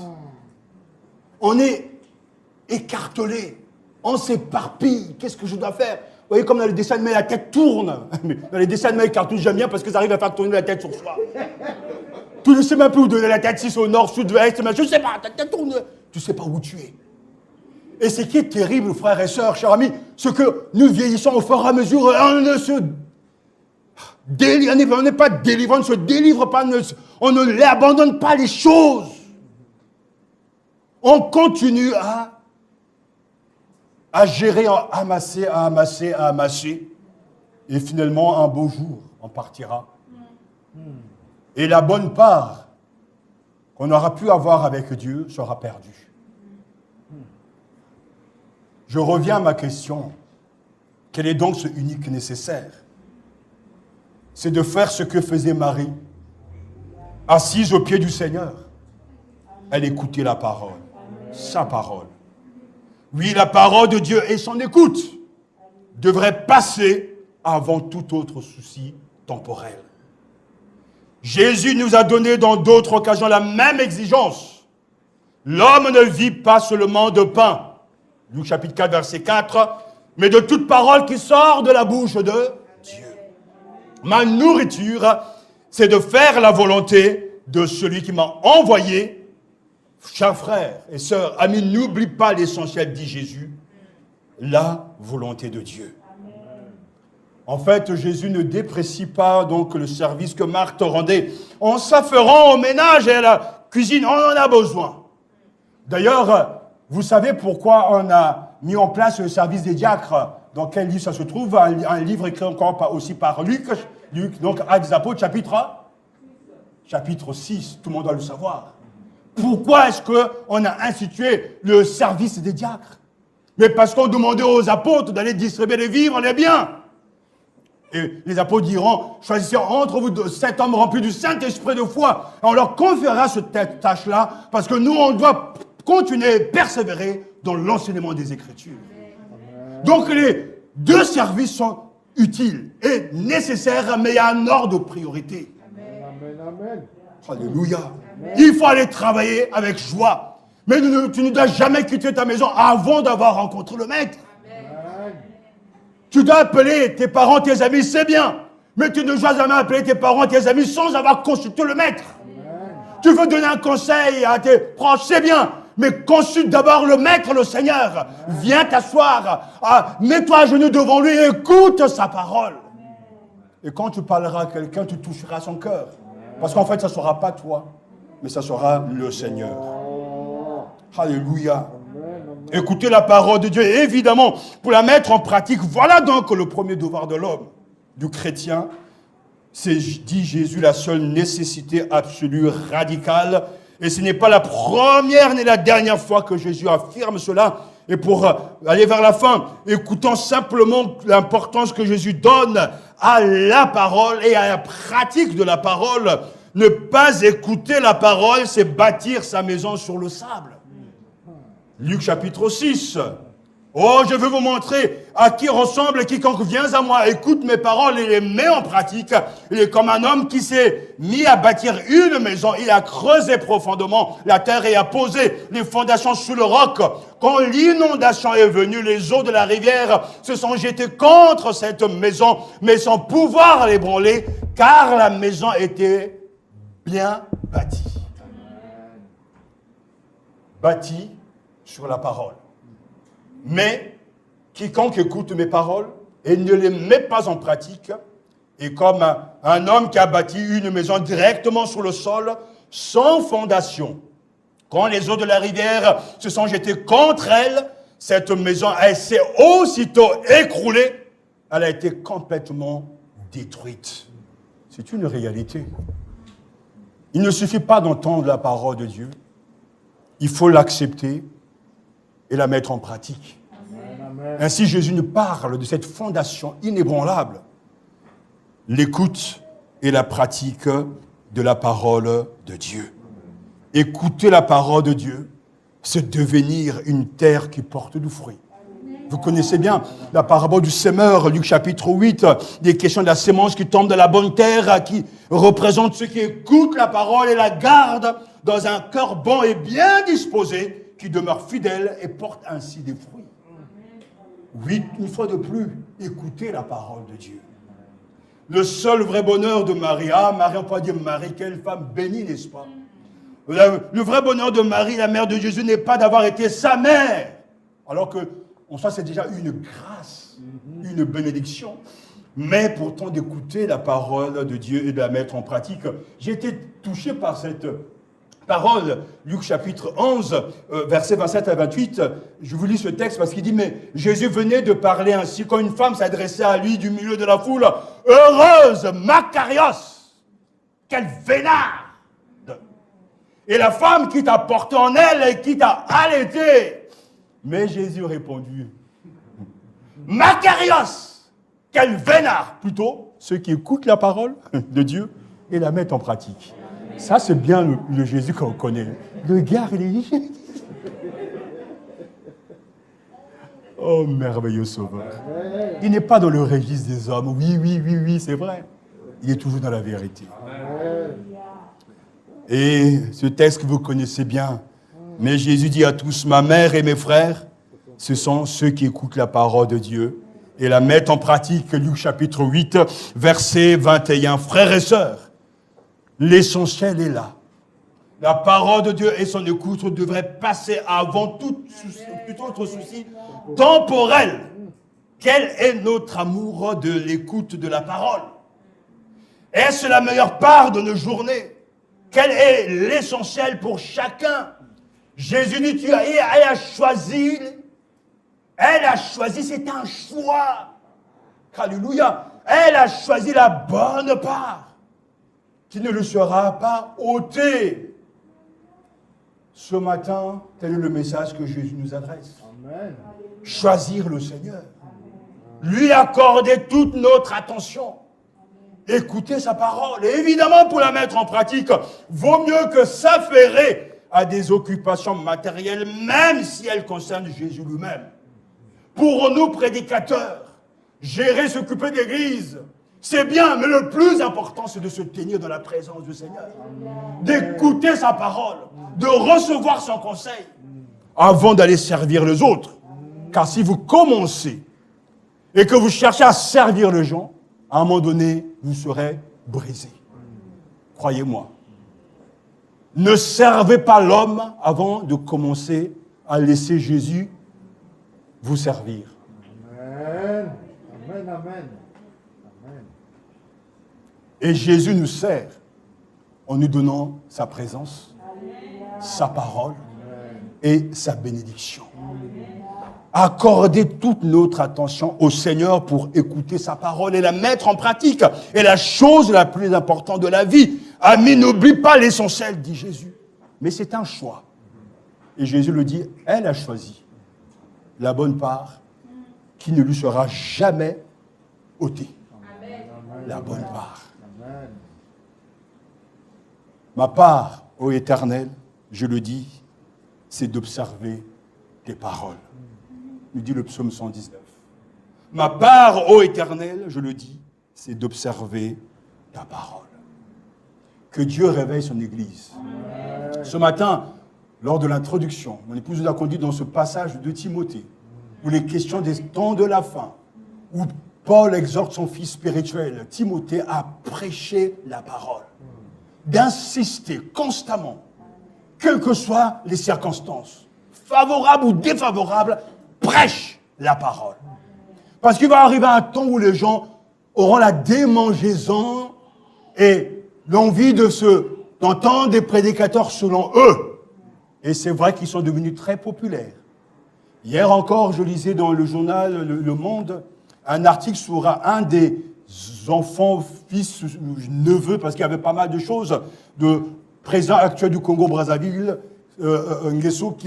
On est écartelé, on s'éparpille. Qu'est-ce que je dois faire? Vous voyez, comme dans les dessins animés, la tête tourne. Dans les dessins animés, les cartoons, j'aime bien parce qu'ils arrivent à faire tourner la tête sur soi. Tu ne sais même plus où donner la tête, si c'est au nord, sud, est, je ne sais pas, ta tête tourne. Tu ne sais pas où tu es. Et ce qui est terrible, frères et sœurs, chers amis, c'est que nous vieillissons au fur et à mesure, on ne se délivre, on n'est pas délivré, on ne se délivre pas, on ne l'abandonne pas les choses. On continue à gérer, à amasser. Et finalement, un beau jour, on partira. Et la bonne part qu'on aura pu avoir avec Dieu sera perdue. Je reviens à ma question. Quel est donc ce unique nécessaire? C'est de faire ce que faisait Marie, assise au pied du Seigneur. Elle écoutait la parole, sa parole. Oui, la parole de Dieu et son écoute devraient passer avant tout autre souci temporel. Jésus nous a donné dans d'autres occasions la même exigence. L'homme ne vit pas seulement de pain. Luc chapitre 4, verset 4, mais de toute parole qui sort de la bouche de Dieu. Ma nourriture, c'est de faire la volonté de celui qui m'a envoyé. Chers frères et sœurs, amis, n'oublie pas l'essentiel, dit Jésus, la volonté de Dieu. En fait, Jésus ne déprécie pas donc le service que Marthe rendait. En s'affairant au ménage et à la cuisine, on en a besoin. D'ailleurs, vous savez pourquoi on a mis en place le service des diacres? Dans quel livre ça se trouve? Un livre écrit encore aussi par Luc, donc Actes des Apôtres, chapitre 6, tout le monde doit le savoir. Pourquoi est-ce qu'on a institué le service des diacres? Mais parce qu'on demandait aux apôtres d'aller distribuer les vivres, les biens. Et les apôtres diront, choisissez entre vous 7 hommes remplis du Saint-Esprit de foi. On leur confiera cette tâche-là, parce que nous, on doit continuer et persévérer dans l'enseignement des Écritures. Donc les deux services sont utile et nécessaire, mais il y a un ordre de priorité. Amen, amen. Alléluia. Il faut aller travailler avec joie. Mais tu ne dois jamais quitter ta maison avant d'avoir rencontré le maître. Amen. Tu dois appeler tes parents, tes amis, c'est bien. Mais tu ne dois jamais appeler tes parents, tes amis sans avoir consulté le maître. Amen. Tu veux donner un conseil à tes proches, c'est bien. Mais consulte d'abord le maître, le Seigneur. Viens t'asseoir, mets-toi à genoux devant lui et écoute sa parole. Et quand tu parleras à quelqu'un, tu toucheras son cœur. Parce qu'en fait, ça ne sera pas toi, mais ça sera le Seigneur. Alléluia. Écoutez la parole de Dieu, et évidemment, pour la mettre en pratique, voilà donc le premier devoir de l'homme, du chrétien. C'est, dit Jésus, la seule nécessité absolue, radicale. Et ce n'est pas la première ni la dernière fois que Jésus affirme cela. Et pour aller vers la fin, écoutons simplement l'importance que Jésus donne à la parole et à la pratique de la parole. Ne pas écouter la parole, c'est bâtir sa maison sur le sable. Luc chapitre 6. Oh, je veux vous montrer à qui ressemble quiconque vient à moi, écoute mes paroles et les met en pratique. Il est comme un homme qui s'est mis à bâtir une maison. Il a creusé profondément la terre et a posé les fondations sous le roc. Quand l'inondation est venue, les eaux de la rivière se sont jetées contre cette maison, mais sans pouvoir l'ébranler, car la maison était bien bâtie. Bâtie sur la parole. Mais quiconque écoute mes paroles et ne les met pas en pratique est comme un homme qui a bâti une maison directement sur le sol, sans fondation. Quand les eaux de la rivière se sont jetées contre elle, cette maison, elle s'est aussitôt écroulée. Elle a été complètement détruite. C'est une réalité. Il ne suffit pas d'entendre la parole de Dieu. Il faut l'accepter et la mettre en pratique. Amen. Ainsi, Jésus nous parle de cette fondation inébranlable, l'écoute et la pratique de la parole de Dieu. Écouter la parole de Dieu, c'est devenir une terre qui porte du fruit. Vous connaissez bien la parabole du semeur, Luc chapitre 8, des questions de la sémence qui tombe dans la bonne terre, qui représente ceux qui écoutent la parole et la gardent dans un cœur bon et bien disposé, qui demeure fidèle et porte ainsi des fruits. Oui, une fois de plus, écoutez la parole de Dieu. Le seul vrai bonheur de Marie, Marie, on peut dire Marie, quelle femme bénie, n'est-ce pas? Le vrai bonheur de Marie, la mère de Jésus, n'est pas d'avoir été sa mère, alors que, en soi, c'est déjà une grâce, une bénédiction, mais pourtant d'écouter la parole de Dieu et de la mettre en pratique. J'ai été touché par cette parole, Luc chapitre 11, versets 27 à 28, je vous lis ce texte parce qu'il dit, mais Jésus venait de parler ainsi quand une femme s'adressait à lui du milieu de la foule, « Heureuse Macarios, quel vénard !» Et la femme qui t'a porté en elle et qui t'a allaité. Mais Jésus répondit, « Macarios, quel vénard !» Plutôt, ceux qui écoutent la parole de Dieu et la mettent en pratique. Ça, c'est bien le Jésus qu'on connaît. Le gars, il est... Oh, merveilleux sauveur. Il n'est pas dans le registre des hommes. Oui, c'est vrai. Il est toujours dans la vérité. Et ce texte que vous connaissez bien. Mais Jésus dit à tous, ma mère et mes frères, ce sont ceux qui écoutent la parole de Dieu et la mettent en pratique. Luc chapitre 8, verset 21. Frères et sœurs, l'essentiel est là. La parole de Dieu et son écoute devraient passer avant tout autre souci temporel. Quel est notre amour de l'écoute de la parole? Est-ce la meilleure part de nos journées? Quel est l'essentiel pour chacun? Jésus dit, elle a choisi, c'est un choix. Alléluia. Elle a choisi la bonne part, qui ne le sera pas ôté. Ce matin, tel est le message que Jésus nous adresse. Amen. Choisir le Seigneur. Lui accorder toute notre attention. Écouter sa parole. Et évidemment, pour la mettre en pratique, vaut mieux que s'affairer à des occupations matérielles, même si elles concernent Jésus lui-même. Pour nous, prédicateurs, gérer, s'occuper d'église, c'est bien, mais le plus important, c'est de se tenir dans la présence du Seigneur, d'écouter sa parole, de recevoir son conseil, avant d'aller servir les autres. Car si vous commencez et que vous cherchez à servir les gens, à un moment donné, vous serez brisé. Croyez-moi. Ne servez pas l'homme avant de commencer à laisser Jésus vous servir. Amen. Amen, amen. Amen. Et Jésus nous sert en nous donnant sa présence, sa parole et sa bénédiction. Accordez toute notre attention au Seigneur pour écouter sa parole et la mettre en pratique. Et la chose la plus importante de la vie, ami, n'oublie pas l'essentiel, dit Jésus. Mais c'est un choix. Et Jésus le dit, elle a choisi la bonne part qui ne lui sera jamais ôtée. La bonne part. Amen. Ma part, ô Éternel, je le dis, c'est d'observer tes paroles. Nous dit le psaume 119. Ma part, ô Éternel, je le dis, c'est d'observer ta parole. Que Dieu réveille son Église. Ce matin, lors de l'introduction, mon épouse nous a conduit dans ce passage de Timothée, où les questions des temps de la fin, où Paul exhorte son fils spirituel, Timothée, à prêcher la parole, d'insister constamment, quelles que soient les circonstances, favorables ou défavorables, prêche la parole. Parce qu'il va arriver un temps où les gens auront la démangeaison et l'envie d'entendre des prédicateurs selon eux. Et c'est vrai qu'ils sont devenus très populaires. Hier encore, je lisais dans le journal Le Monde un article sur un des enfants, fils, neveux, parce qu'il y avait pas mal de choses, de président actuel du Congo-Brazzaville, Nguesso,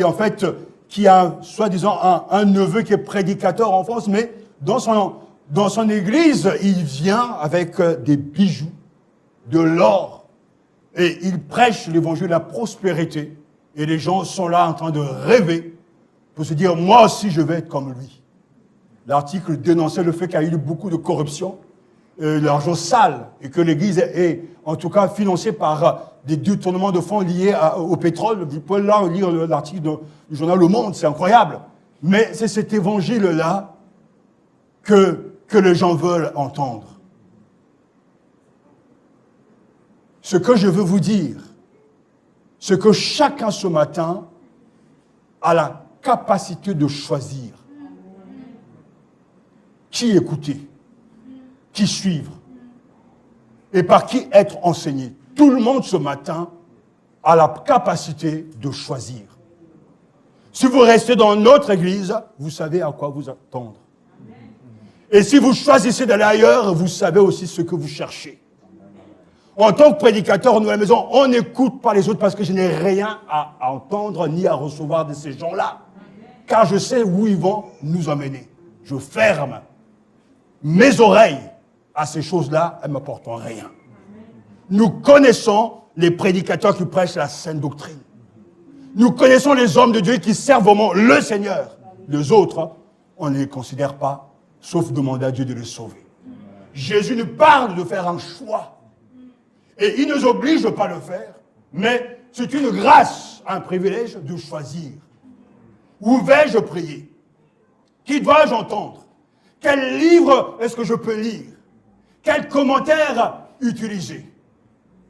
qui a soi-disant un neveu qui est prédicateur en France, mais dans son église, il vient avec des bijoux, de l'or, et il prêche l'évangile de la prospérité, et les gens sont là en train de rêver pour se dire, moi aussi je vais être comme lui. L'article dénonçait le fait qu'il y a eu beaucoup de corruption, l'argent sale, et que l'église est en tout cas financée par des détournements de fonds liés au pétrole. Vous pouvez là lire l'article du journal Le Monde, c'est incroyable. Mais c'est cet évangile-là que les gens veulent entendre. Ce que je veux vous dire, c'est que chacun ce matin a la capacité de choisir qui écouter, qui suivre et par qui être enseigné. Tout le monde ce matin a la capacité de choisir. Si vous restez dans notre église, vous savez à quoi vous attendre. Et si vous choisissez d'aller ailleurs, vous savez aussi ce que vous cherchez. En tant que prédicateur, nous à la maison, on n'écoute pas les autres parce que je n'ai rien à entendre ni à recevoir de ces gens-là. Car je sais où ils vont nous emmener. Je ferme mes oreilles à ces choses-là, elles ne m'apportent rien. Nous connaissons les prédicateurs qui prêchent la saine doctrine. Nous connaissons les hommes de Dieu qui servent vraiment le Seigneur. Les autres, on ne les considère pas, sauf demander à Dieu de les sauver. Jésus nous parle de faire un choix. Et il ne nous oblige pas à le faire, mais c'est une grâce, un privilège de choisir. Où vais-je prier? Qui dois-je entendre? Quel livre est-ce que je peux lire? Quel commentaire utiliser?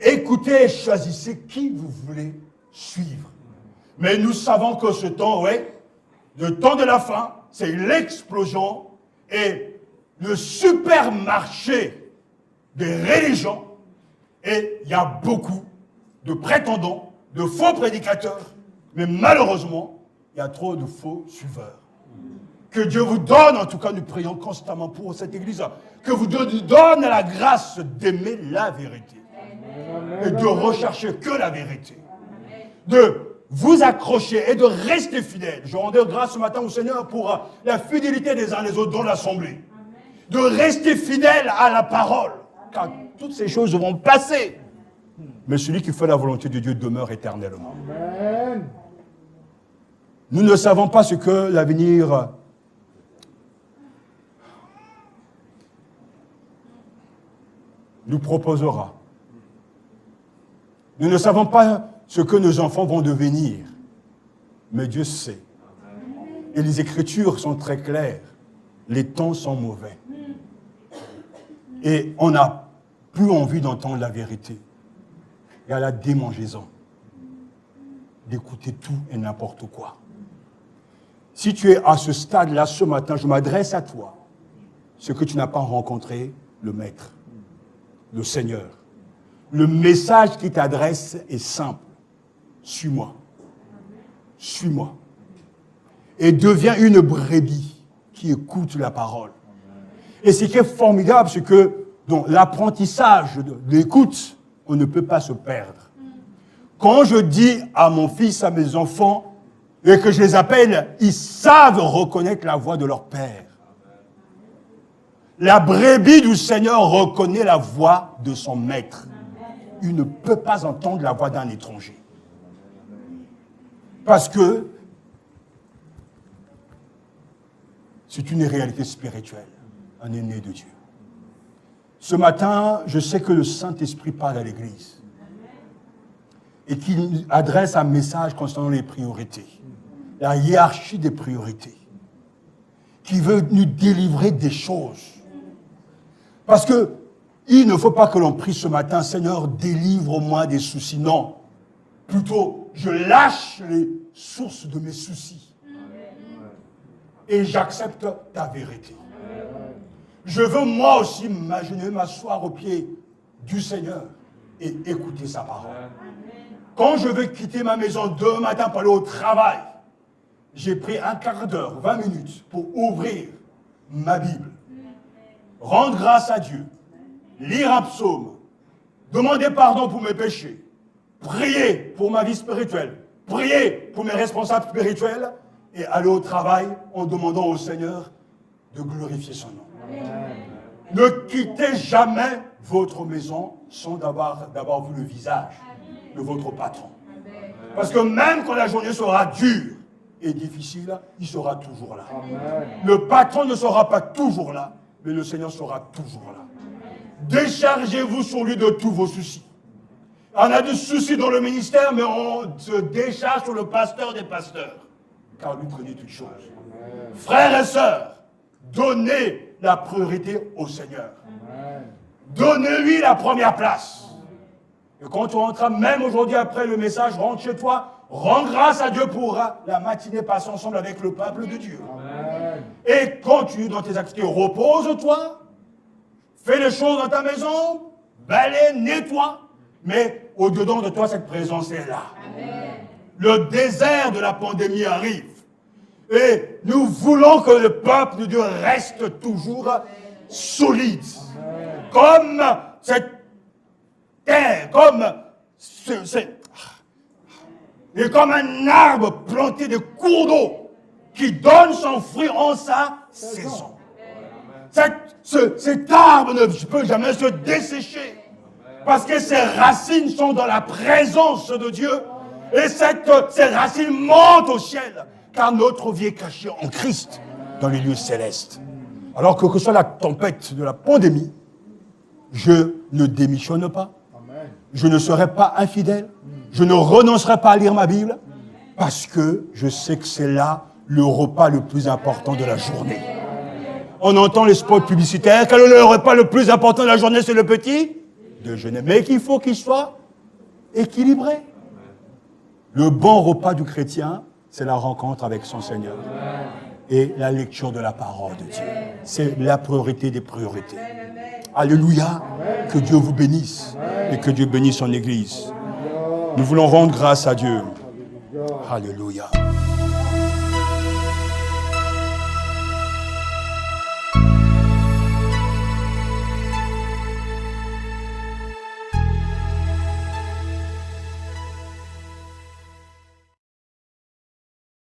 Écoutez et choisissez qui vous voulez suivre. Mais nous savons que ce temps, le temps de la fin, c'est l'explosion et le supermarché des religions. Et il y a beaucoup de prétendants, de faux prédicateurs, mais malheureusement, il y a trop de faux suiveurs. Que Dieu vous donne, en tout cas nous prions constamment pour cette église, que vous donne la grâce d'aimer la vérité et de rechercher que la vérité, de vous accrocher et de rester fidèle. Je rendais grâce ce matin au Seigneur pour la fidélité des uns les autres dans l'assemblée, de rester fidèle à la parole, car toutes ces choses vont passer, mais celui qui fait la volonté de Dieu demeure éternellement. Amen. Nous ne savons pas ce que l'avenir nous proposera. Nous ne savons pas ce que nos enfants vont devenir, mais Dieu sait. Et les Écritures sont très claires. Les temps sont mauvais. Et on n'a plus envie d'entendre la vérité. Et à la démangeaison, d'écouter tout et n'importe quoi. Si tu es à ce stade-là ce matin, je m'adresse à toi. Ce que tu n'as pas rencontré, le Maître, le Seigneur. Le message qui t'adresse est simple. Suis-moi. Suis-moi. Et deviens une brebis qui écoute la parole. Et ce qui est formidable, c'est que dans l'apprentissage de l'écoute, on ne peut pas se perdre. Quand je dis à mon fils, à mes enfants, et que je les appelle, ils savent reconnaître la voix de leur père. La brebis du Seigneur reconnaît la voix de son maître. Il ne peut pas entendre la voix d'un étranger. Parce que c'est une réalité spirituelle. Un aîné de Dieu. Ce matin, je sais que le Saint-Esprit parle à l'Église et qu'il adresse un message concernant les priorités, la hiérarchie des priorités, qui veut nous délivrer des choses. Parce que il ne faut pas que l'on prie ce matin, Seigneur, délivre-moi des soucis. Non, plutôt, je lâche les sources de mes soucis et j'accepte ta vérité. Je veux moi aussi m'imaginer m'asseoir aux pieds du Seigneur et écouter sa parole. Quand je vais quitter ma maison demain matin pour aller au travail, j'ai pris un quart d'heure, 20 minutes pour ouvrir ma Bible, rendre grâce à Dieu, lire un psaume, demander pardon pour mes péchés, prier pour ma vie spirituelle, prier pour mes responsables spirituels et aller au travail en demandant au Seigneur de glorifier son nom. Ne quittez jamais votre maison sans d'abord vu le visage de votre patron. Parce que même quand la journée sera dure et difficile, il sera toujours là. Le patron ne sera pas toujours là, mais le Seigneur sera toujours là. Déchargez-vous sur lui de tous vos soucis. On a des soucis dans le ministère, mais on se décharge sur le pasteur des pasteurs, car lui connaît toutes choses. Frères et sœurs, donnez la priorité au Seigneur. Donnez-lui la première place. Et quand tu rentreras, même aujourd'hui après le message, rentre chez toi, rends grâce à Dieu pour la matinée passée ensemble avec le peuple de Dieu. Amen. Et continue dans tes activités, repose-toi, fais les choses dans ta maison, balaye, nettoie, mais au-dedans de toi, cette présence est là. Amen. Le désert de la pandémie arrive. Et nous voulons que le peuple de Dieu reste toujours solide. Amen. Comme cette terre, et comme un arbre planté de cours d'eau qui donne son fruit en sa saison. Cet arbre ne peut jamais se dessécher parce que ses racines sont dans la présence de Dieu et ces racines montent au ciel. Car notre vie est cachée en Christ dans les lieux célestes. Alors que soit la tempête de la pandémie, je ne démissionne pas. Je ne serai pas infidèle. Je ne renoncerai pas à lire ma Bible parce que je sais que c'est là le repas le plus important de la journée. On entend les spots publicitaires. Quel est le repas le plus important de la journée? C'est le petit déjeuner. Mais qu'il faut qu'il soit équilibré. Le bon repas du chrétien, c'est la rencontre avec son Seigneur et la lecture de la parole de Dieu. C'est la priorité des priorités. Alléluia. Que Dieu vous bénisse et que Dieu bénisse son Église. Nous voulons rendre grâce à Dieu. Alléluia.